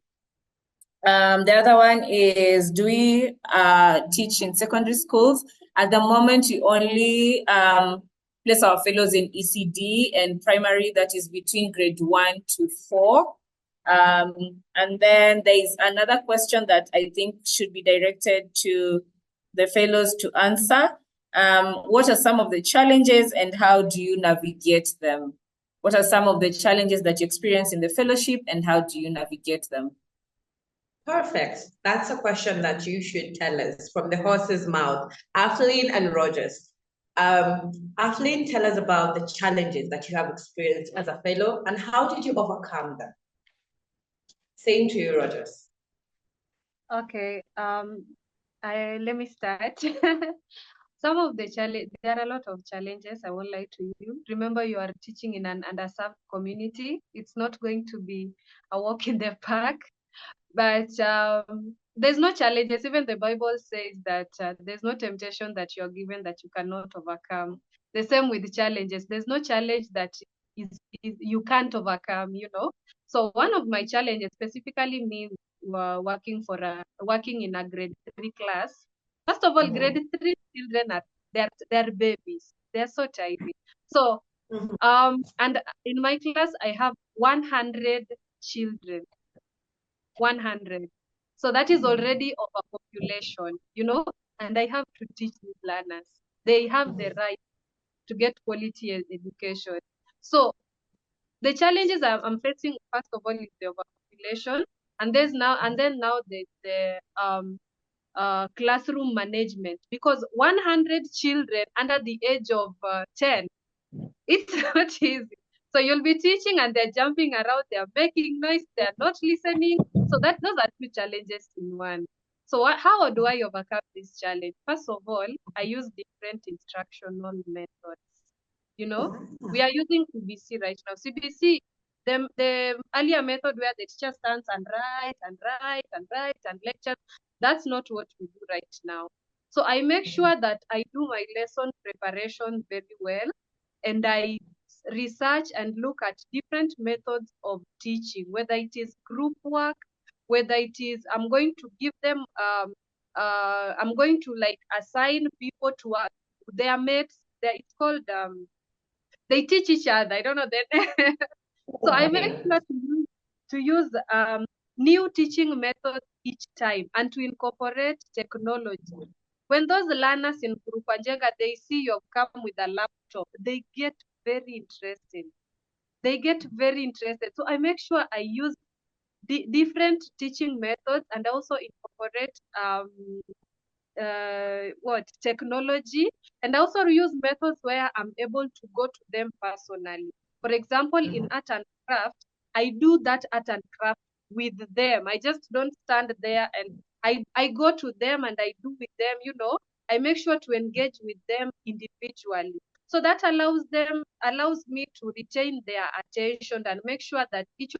The other one is, do we teach in secondary schools? At the moment, we only place our fellows in ECD and primary, that is between grade 1 to 4. And then there is another question that I think should be directed to the fellows to answer. What are some of the challenges and how do you navigate them? What are some of the challenges that you experience in the fellowship and how do you navigate them? Perfect. That's a question that you should tell us from the horse's mouth. Athleen and Rodgers. Athleen, tell us about the challenges that you have experienced as a fellow and how did you overcome them? Same to you, Rodgers. Okay, let me start. Some of the challenge, there are a lot of challenges, I won't lie to you. Remember, you are teaching in an underserved community. It's not going to be a walk in the park, but there's no challenges. Even the Bible says that there's no temptation that you're given that you cannot overcome. The same with challenges. There's no challenge that is you can't overcome, you know. So one of my challenges specifically means working in a grade 3 class. First of all, grade 3 children they're babies. They're so tiny. So and in my class I have 100 children. 100. So that is already overpopulation, you know, and I have to teach these learners. They have the right to get quality education. So the challenges I'm facing, first of all, is the overpopulation, and then now the classroom management, because 100 children under the age of 10, it's not easy. So you'll be teaching and they're jumping around, they're making noise, they're not listening. So those are two challenges in one. So how do I overcome this challenge? First of all, I use different instructional methods. You know, we are using CBC right now. CBC, the earlier method where the teacher stands and writes and lectures, that's not what we do right now. So I make sure that I do my lesson preparation very well, and I research and look at different methods of teaching, whether it is group work, whether it is, I'm going to give them, I'm going to like assign people to their mates. It's called, they teach each other. I don't know that. So I make sure to use new teaching methods each time and to incorporate technology. When those learners in Kurupanjenga, they see you've come with a laptop, they get very interested. They get very interested. So I make sure I use different teaching methods and also incorporate technology, and also use methods where I'm able to go to them personally. For example, in art and craft, I do that art and craft with them. I just don't stand there, and I go to them and I do with them, you know. I make sure to engage with them individually. So that allows me to retain their attention and make sure that each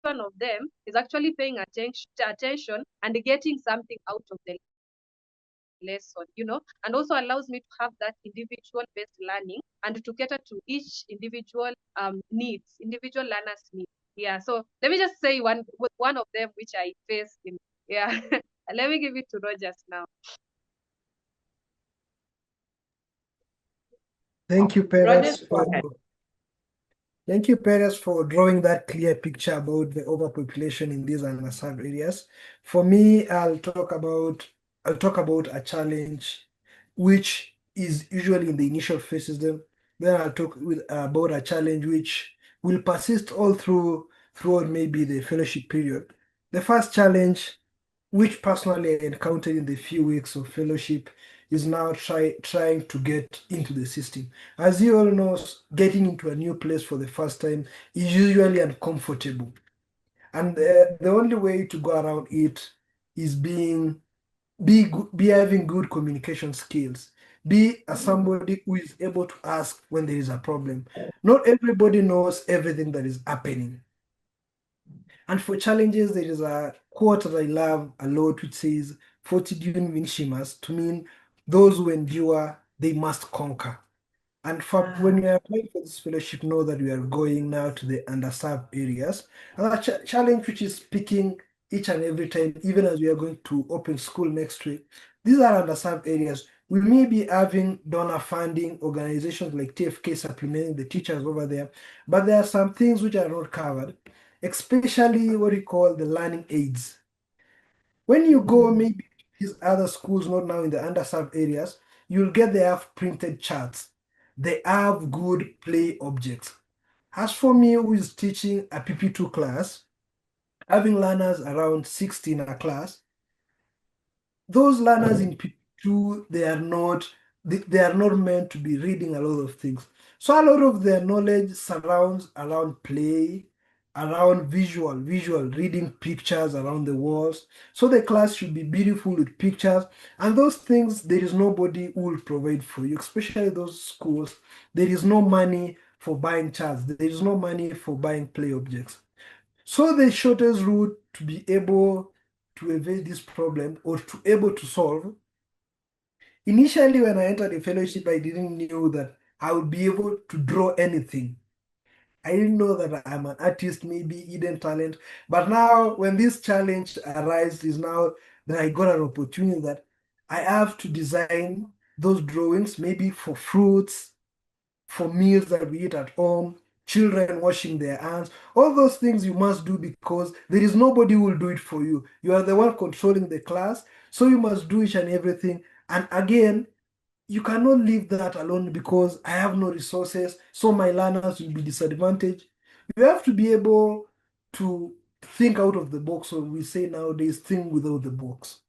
one of them is actually paying attention and getting something out of the lesson, you know, and also allows me to have that individual based learning and to cater to each individual individual learners needs. Yeah, so let me just say one of them which I faced in, yeah. Let me give it to Rodgers now. Thank you, Perez. Rodgers, Thank you, Perez, for drawing that clear picture about the overpopulation in these underserved areas. For me, I'll talk about a challenge which is usually in the initial phases. Then I'll talk about a challenge which will persist all throughout maybe the fellowship period. The first challenge, which personally I encountered in the few weeks of fellowship, is now trying to get into the system. As you all know, getting into a new place for the first time is usually uncomfortable. And the only way to go around it is being be having good communication skills. Be somebody who is able to ask when there is a problem. Not everybody knows everything that is happening. And for challenges, there is a quote that I love a lot, which says, "Fortitude vincimus," to mean those who endure, they must conquer. And when we are applying for this fellowship, know that we are going now to the underserved areas. And a challenge which is picking each and every time, even as we are going to open school next week, these are underserved areas. We may be having donor funding organizations like TFK supplementing the teachers over there, but there are some things which are not covered, especially what we call the learning aids. When you go maybe to these other schools, not now in the underserved areas, you'll get they have printed charts. They have good play objects. As for me, who is teaching a PP2 class, having learners around 60 in a class, those learners in PP2, they are not meant to be reading a lot of things. So a lot of their knowledge surrounds around play, around visual reading pictures around the walls. So the class should be beautiful with pictures, and those things there is nobody who will provide for you, especially those schools. There is no money for buying charts, there is no money for buying play objects. So the shortest route to be able to evade this problem or to able to solve. Initially, when I entered the fellowship, I didn't know that I would be able to draw anything. I didn't know that I'm an artist, maybe hidden talent. But now, when this challenge arises, is now that I got an opportunity that I have to design those drawings, maybe for fruits, for meals that we eat at home, children washing their hands, all those things you must do because there is nobody who will do it for you. You are the one controlling the class, so you must do each and everything. And again, you cannot leave that alone because I have no resources, so my learners will be disadvantaged. You have to be able to think out of the box, or we say nowadays, think without the box.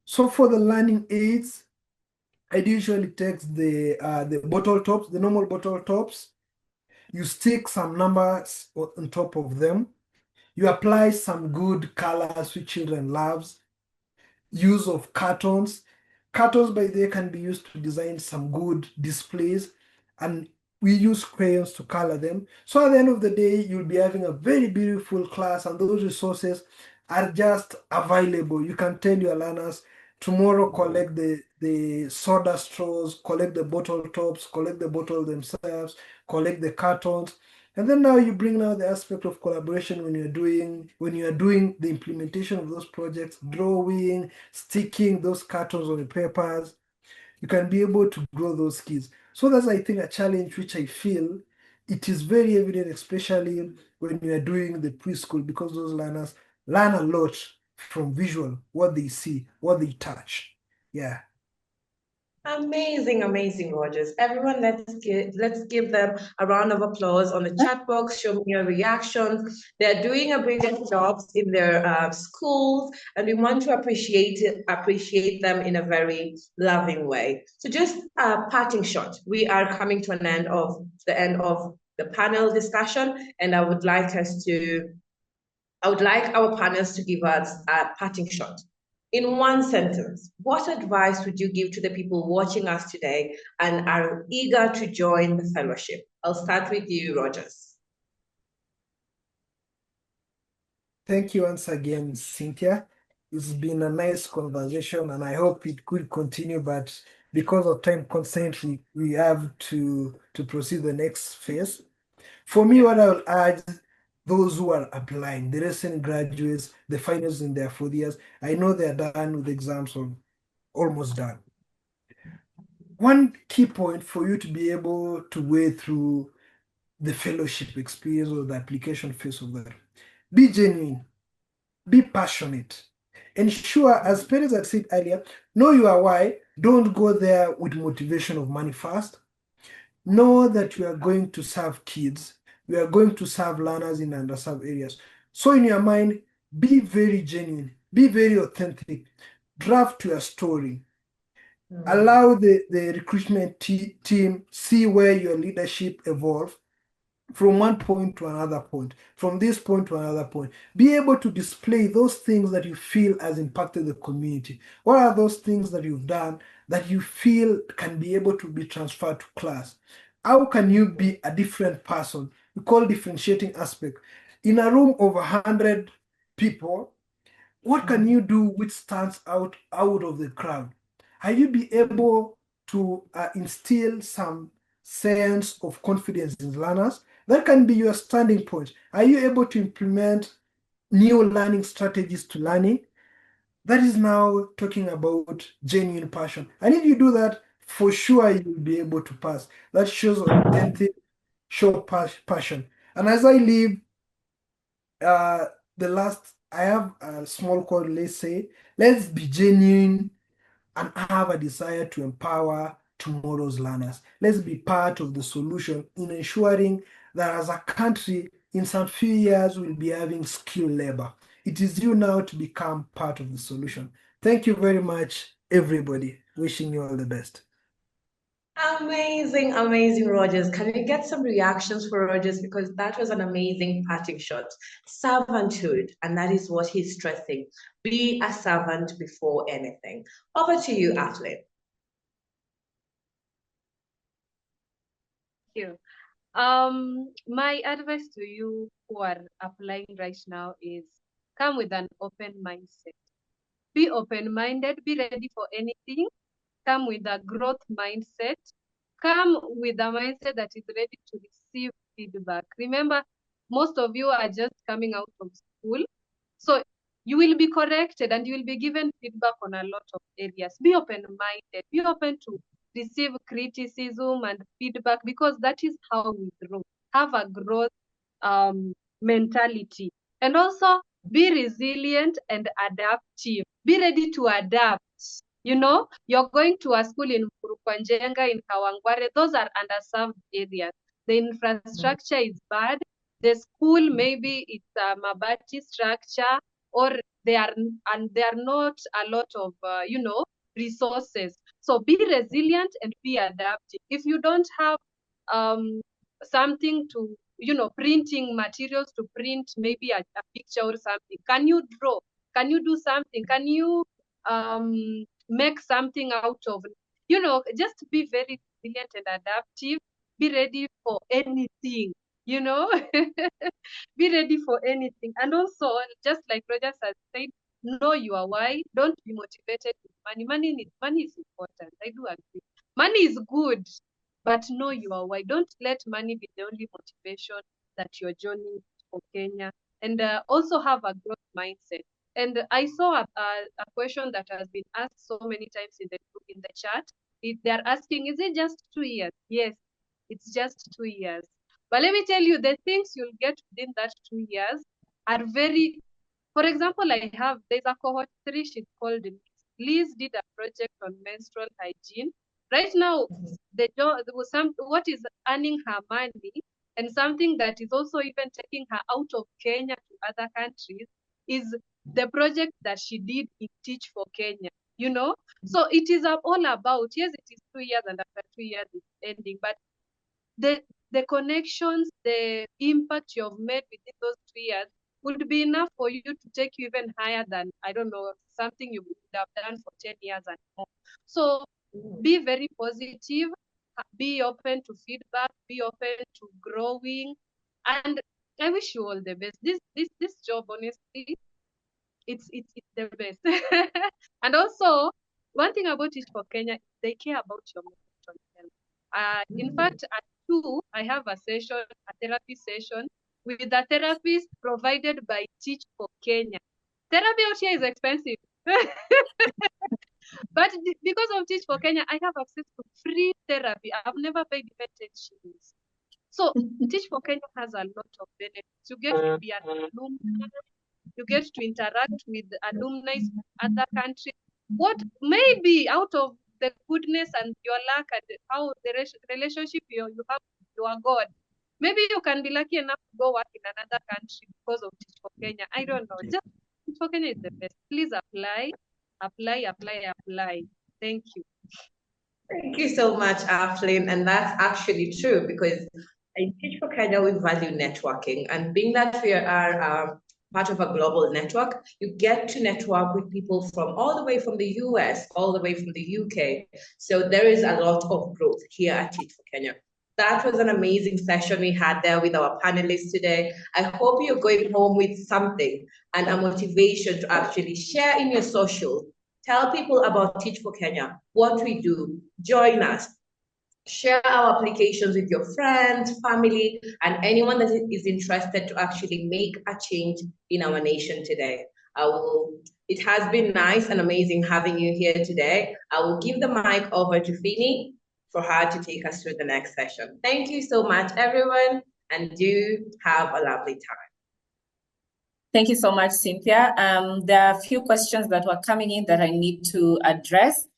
So for the learning aids, I usually take the bottle tops, the normal bottle tops. You stick some numbers on top of them. You apply some good colors which children loves. Use of cartons. Cartons, by the way, can be used to design some good displays, and we use crayons to color them. So at the end of the day, you'll be having a very beautiful class, and those resources are just available. You can tell your learners tomorrow, collect the soda straws, collect the bottle tops, collect the bottle themselves, collect the cartons. And then now you bring now the aspect of collaboration when you're doing the implementation of those projects, drawing, sticking those cartons on the papers. You can be able to grow those skills. So that's, I think, a challenge which I feel it is very evident, especially when you are doing the preschool, because those learners learn a lot from visual, what they see, what they touch. Yeah. Amazing, amazing, Rodgers. Everyone, let's give them a round of applause on the chat box. Show me your reactions. They're doing a brilliant job in their schools, and we want to appreciate them in a very loving way. So, just a parting shot. We are coming to the end of the panel discussion, and I would like our panelists to give us a parting shot. In one sentence, what advice would you give to the people watching us today and are eager to join the fellowship? I'll start with you, Rodgers. Thank you once again, Cynthia. It's been a nice conversation, and I hope it could continue, but because of time constraint, we have to proceed the next phase. For me, what I will add, those who are applying, the recent graduates, the finals in their 4 years, I know they're done with exams or almost done. One key point for you to be able to wade through the fellowship experience or the application phase of that, be genuine, be passionate. Ensure, as parents had said earlier, know your why. Don't go there with motivation of money first. Know that you are going to serve kids. You are going to serve learners in underserved areas. So in your mind, be very genuine, be very authentic. Draft your story. Allow the recruitment team see where your leadership evolve. from one point to another point, from this point to another point. Be able to display those things that you feel has impacted the community. What are those things that you've done that you feel can be able to be transferred to class? How can you be a different person? We call differentiating aspect. In a room of 100 people, what can you do which stands out of the crowd? Are you be able to instill some sense of confidence in learners? That can be your standing point. Are you able to implement new learning strategies to learning? That is now talking about genuine passion. And if you do that, for sure you'll be able to pass. That shows authentic, show passion. And as I leave, the last, I have a small quote, let's say, let's be genuine and have a desire to empower tomorrow's learners. Let's be part of the solution in ensuring that as a country, in some few years, we'll be having skilled labor. It is you now to become part of the solution. Thank you very much, everybody. Wishing you all the best. Amazing, amazing, Rodgers. Can we get some reactions for Rodgers? Because that was an amazing parting shot. Servanthood, and that is what he's stressing. Be a servant before anything. Over to you, Athlete. Thank you. My advice to you who are applying right now is come with an open mindset. Be open-minded, be ready for anything. Come with a growth mindset. Come with a mindset that is ready to receive feedback. Remember, most of you are just coming out of school. So you will be corrected and you will be given feedback on a lot of areas. Be open-minded. Be open to receive criticism and feedback because that is how we grow. Have a growth mentality. And also be resilient and adaptive. Be ready to adapt. You know, you're going to a school in Murukwanjenga, in Kawangware. Those are underserved areas. The infrastructure is bad. The school, maybe it's a Mabati structure, or there are not a lot of, resources. So be resilient and be adaptive. If you don't have something to, printing materials to print maybe a picture or something, can you draw? Can you do something? Can you make something out of, just be very resilient and adaptive. Be ready for anything, be ready for anything. And also, just like Rodgers has said, know your why. Don't be motivated with money. Money is important. I do agree. Money is good, but know your why. Don't let money be the only motivation that you're joining for Kenya. And also have a growth mindset. And I saw a question that has been asked so many times in the chat. They're asking, is it just 2 years? Yes, it's just 2 years. But let me tell you, the things you'll get within that 2 years are very, for example, there's a cohort 3, she's called Liz. Liz did a project on menstrual hygiene. Right now, what is earning her money and something that is also even taking her out of Kenya to other countries is the project that she did in Teach for Kenya, So it is all about, yes, it is 2 years and after 2 years it's ending, but the connections, the impact you've made within those 2 years would be enough for you to take you even higher than, I don't know, something you would have done for 10 years and more. So be very positive, be open to feedback, be open to growing, and I wish you all the best. This job, honestly, it's the best. And also, one thing about Teach for Kenya, they care about your mental health. In fact, at 2, I have a therapy session with a therapist provided by Teach for Kenya. Therapy out here is expensive. But because of Teach for Kenya, I have access to free therapy. I've never paid even 10 shillings. So Teach for Kenya has a lot of benefits. You get to be an alumni. You get to interact with alumni in other countries. What maybe out of the goodness and your luck and how the relationship you have with your God, maybe you can be lucky enough to go work in another country because of Teach for Kenya. I don't know. Just Teach for Kenya is the best. Please apply. Thank you. Thank you so much, Aflin. And that's actually true because In Teach for Kenya, we value networking, and being that we are part of a global network, you get to network with people from all the way from the US, all the way from the UK. So there is a lot of growth here at Teach for Kenya. That was an amazing session we had there with our panelists today. I hope you're going home with something and a motivation to actually share in your social. Tell people about Teach for Kenya, what we do, join us. Share our applications with your friends, family, and anyone that is interested to actually make a change in our nation today. It has been nice and amazing having you here today. I will give the mic over to Phinney for her to take us through the next session. Thank you so much, everyone, and do have a lovely time. Thank you so much, Synthia. There are a few questions that were coming in that I need to address.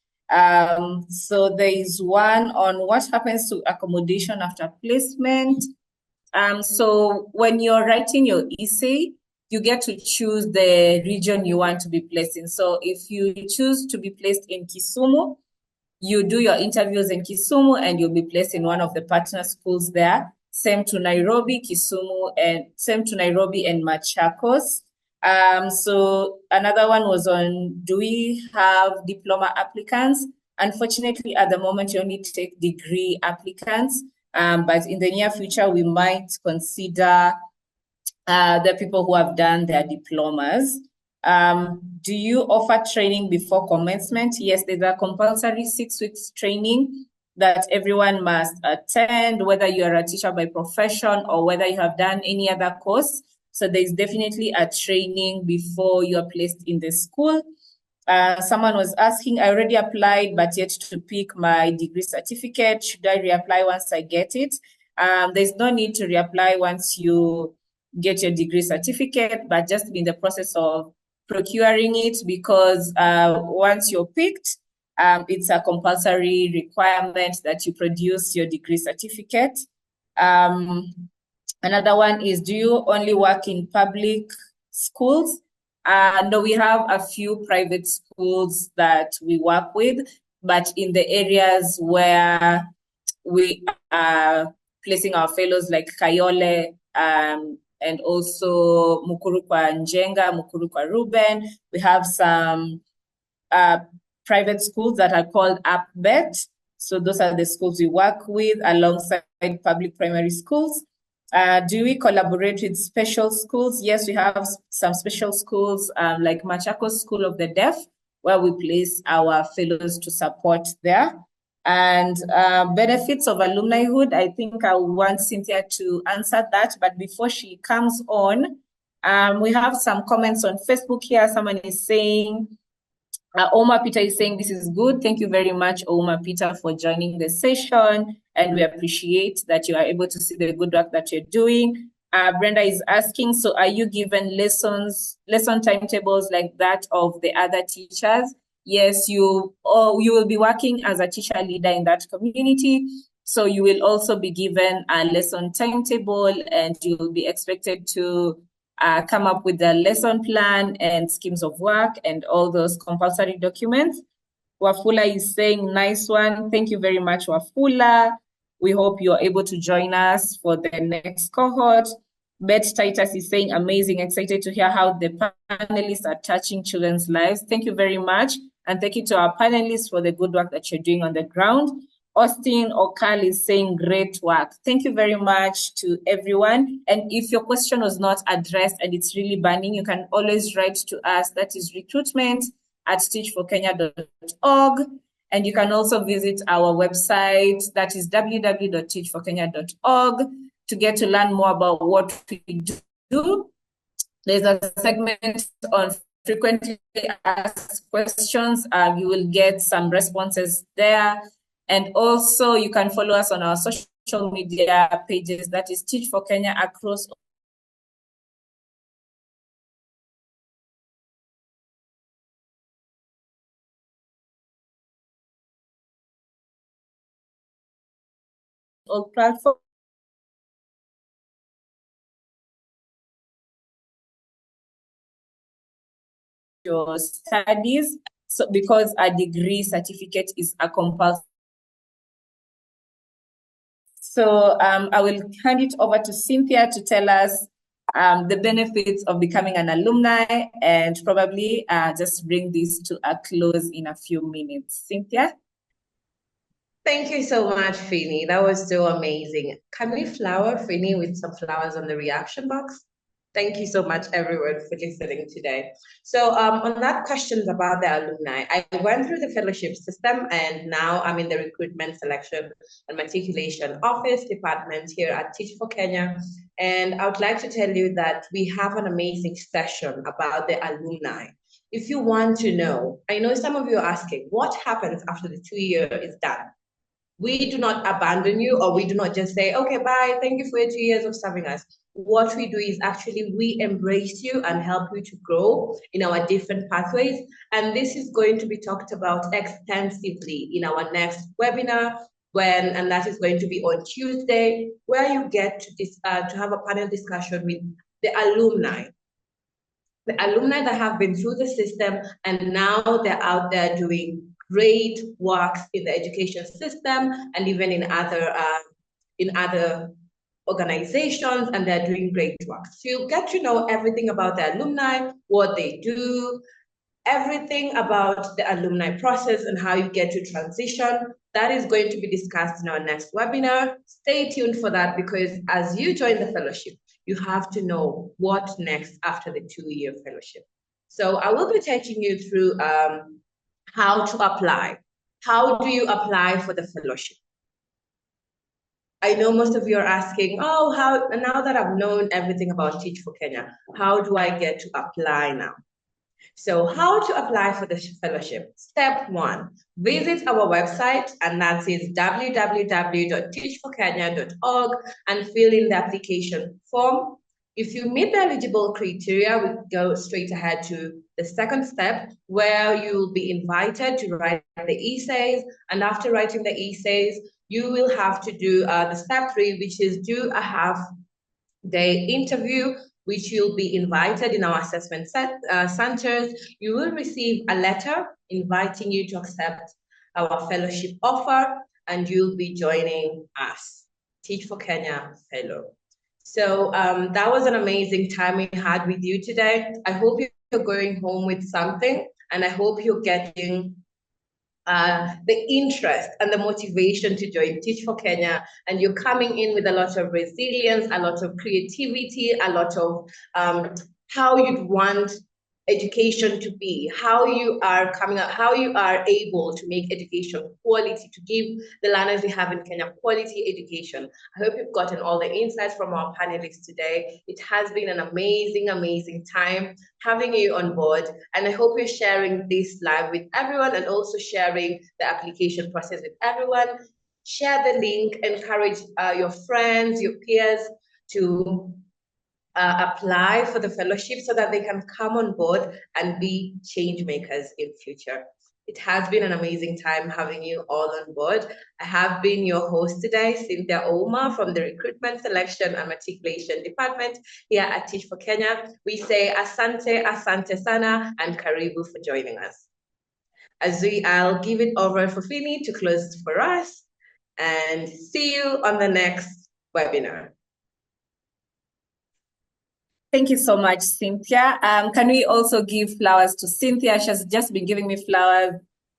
So there is one on what happens to accommodation after placement. So when you're writing your essay, you get to choose the region you want to be placed in. So if you choose to be placed in Kisumu, you do your interviews in Kisumu and you'll be placed in one of the partner schools there. Same to Nairobi, Kisumu, and same to Nairobi and Machakos. So another one was on, do we have diploma applicants? Unfortunately, at the moment, you only take degree applicants. But in the near future, we might consider the people who have done their diplomas. Do you offer training before commencement? Yes, there's a compulsory 6 weeks training that everyone must attend, whether you are a teacher by profession or whether you have done any other course. So there's definitely a training before you are placed in the school. Someone was asking, I already applied, but yet to pick my degree certificate. Should I reapply once I get it? There's no need to reapply once you get your degree certificate, but just be in the process of procuring it, because once you're picked, it's a compulsory requirement that you produce your degree certificate. Another one is, do you only work in public schools? No, we have a few private schools that we work with, but in the areas where we are placing our fellows, like Kayole, and also Mukuru kwa Njenga, Mukuru kwa Ruben. We have some private schools that are called AppBet. So those are the schools we work with alongside public primary schools. Do we collaborate with special schools? Yes, we have some special schools like Machakos School of the Deaf, where we place our fellows to support there. And benefits of alumnihood, I think I want Synthia to answer that. But before she comes on, we have some comments on Facebook here. Someone is saying, Ouma Peter is saying, this is good. Thank you very much, Ouma Peter, for joining the session. And we appreciate that you are able to see the good work that you're doing. Brenda is asking, so are you given lesson timetables like that of the other teachers? Yes, you will be working as a teacher leader in that community. So you will also be given a lesson timetable, and you will be expected to come up with a lesson plan and schemes of work and all those compulsory documents. Wafula is saying, nice one. Thank you very much, Wafula. We hope you're able to join us for the next cohort. Bet Titus is saying, amazing, excited to hear how the panelists are touching children's lives. Thank you very much. And thank you to our panelists for the good work that you're doing on the ground. Austin Okal is saying, great work. Thank you very much to everyone. And if your question was not addressed and it's really burning, you can always write to us. That is recruitment@teachforkenya.org. And you can also visit our website, that is www.teachforkenya.org, to get to learn more about what we do. There's a segment on frequently asked questions. You will get some responses there. And also you can follow us on our social media pages, that is Teach for Kenya across all platforms. Your studies, so because a degree certificate is a compulsory So I will hand it over to Synthia to tell us the benefits of becoming an alumni and probably just bring this to a close in a few minutes. Synthia? Thank you so much, Phinney. That was so amazing. Can we flower Phinney with some flowers on the reaction box? Thank you so much, everyone, for listening today. So on that question about the alumni, I went through the fellowship system, and now I'm in the recruitment, selection, and matriculation office department here at Teach for Kenya. And I would like to tell you that we have an amazing session about the alumni. If you want to know, I know some of you are asking, what happens after the 2 year is done? We do not abandon you, or we do not just say, okay, bye, thank you for your 2 years of serving us. What we do is actually we embrace you and help you to grow in our different pathways. And this is going to be talked about extensively in our next webinar, and that is going to be on Tuesday, where you get to have a panel discussion with the alumni that have been through the system, and now they're out there doing great works in the education system and even in other organizations, and they're doing great work. So you get to know everything about the alumni, what they do, everything about the alumni process and how you get to transition. That is going to be discussed in our next webinar. Stay tuned for that, because as you join the fellowship, you have to know what next after the 2 year fellowship. So I will be taking you through how to apply. How do you apply for the fellowship? I know most of you are asking, oh, now that I've known everything about Teach for Kenya, how do I get to apply now? So how to apply for the fellowship? Step 1, visit our website, and that is www.teachforkenya.org, and fill in the application form. If you meet the eligible criteria, we go straight ahead to the second step, where you'll be invited to write the essays. And after writing the essays, you will have to do the step 3, which is do a half-day interview, which you'll be invited in our assessment centers. You will receive a letter inviting you to accept our fellowship offer, and you'll be joining us, Teach for Kenya Fellow. So that was an amazing time we had with you today. I hope you're going home with something, and I hope you're getting the interest and the motivation to join Teach for Kenya, and you're coming in with a lot of resilience, a lot of creativity, a lot of how you'd want education to be, how you are coming up, how you are able to make education quality, to give the learners we have in Kenya quality education. I hope you've gotten all the insights from our panelists today. It has been an amazing, amazing time having you on board, and I hope you're sharing this live with everyone, and also sharing the application process with everyone. Share the link, encourage your friends, your peers to apply for the fellowship so that they can come on board and be change makers in future. It has been an amazing time having you all on board. I have been your host today, Synthia Ouma, from the Recruitment, Selection and Matriculation Department here at Teach for Kenya. We say asante, asante sana, and karibu for joining us. I'll give it over for Phinney to close for us, and see you on the next webinar. Thank you so much, Synthia. Can we also give flowers to Synthia? She has just been giving me flowers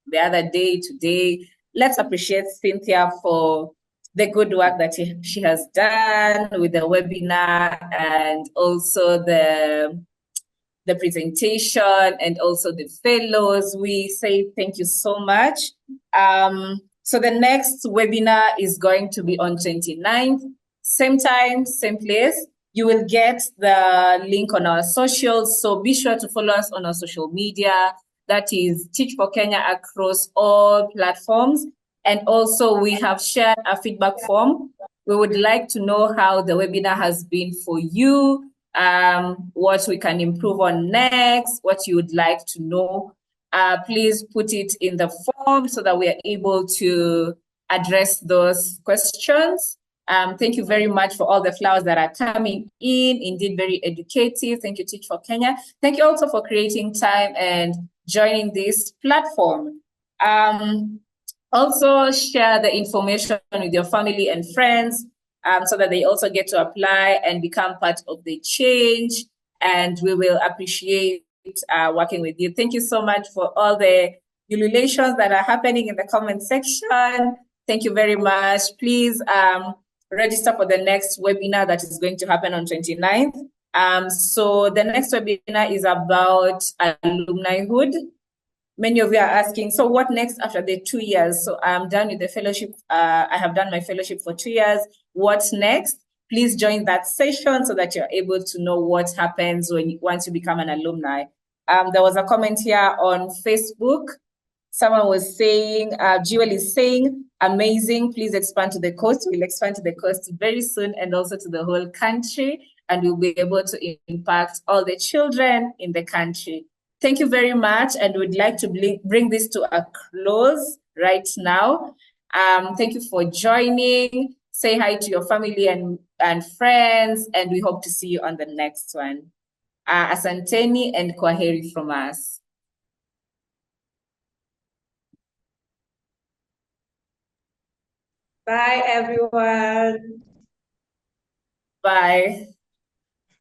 the other day, today. Let's appreciate Synthia for the good work that she has done with the webinar, and also the presentation, and also the fellows. We say thank you so much. So the next webinar is going to be on 29th, same time, same place. You will get the link on our socials, so be sure to follow us on our social media. That is Teach for Kenya across all platforms. And also we have shared a feedback form. We would like to know how the webinar has been for you, what we can improve on next, what you would like to know. Please put it in the form so that we are able to address those questions. Thank you very much for all the flowers that are coming in. Indeed, very educative. Thank you, Teach for Kenya. Thank you also for creating time and joining this platform. Also share the information with your family and friends so that they also get to apply and become part of the change. And we will appreciate working with you. Thank you so much for all the ululations that are happening in the comment section. Thank you very much. Please register for the next webinar that is going to happen on 29th. So the next webinar is about alumnihood. Many of you are asking, so what next after the 2 years? So I'm done with the fellowship. I have done my fellowship for 2 years. What's next? Please join that session so that you're able to know what happens once you become an alumni. There was a comment here on Facebook. Someone was saying, Jewel is saying, amazing, please expand to the coast. We'll expand to the coast very soon and also to the whole country, and we'll be able to impact all the children in the country. Thank you very much, and we'd like to bring this to a close right now. Thank you for joining. Say hi to your family and friends, and we hope to see you on the next one. Asanteni and kwaheri from us. Bye, everyone. Bye.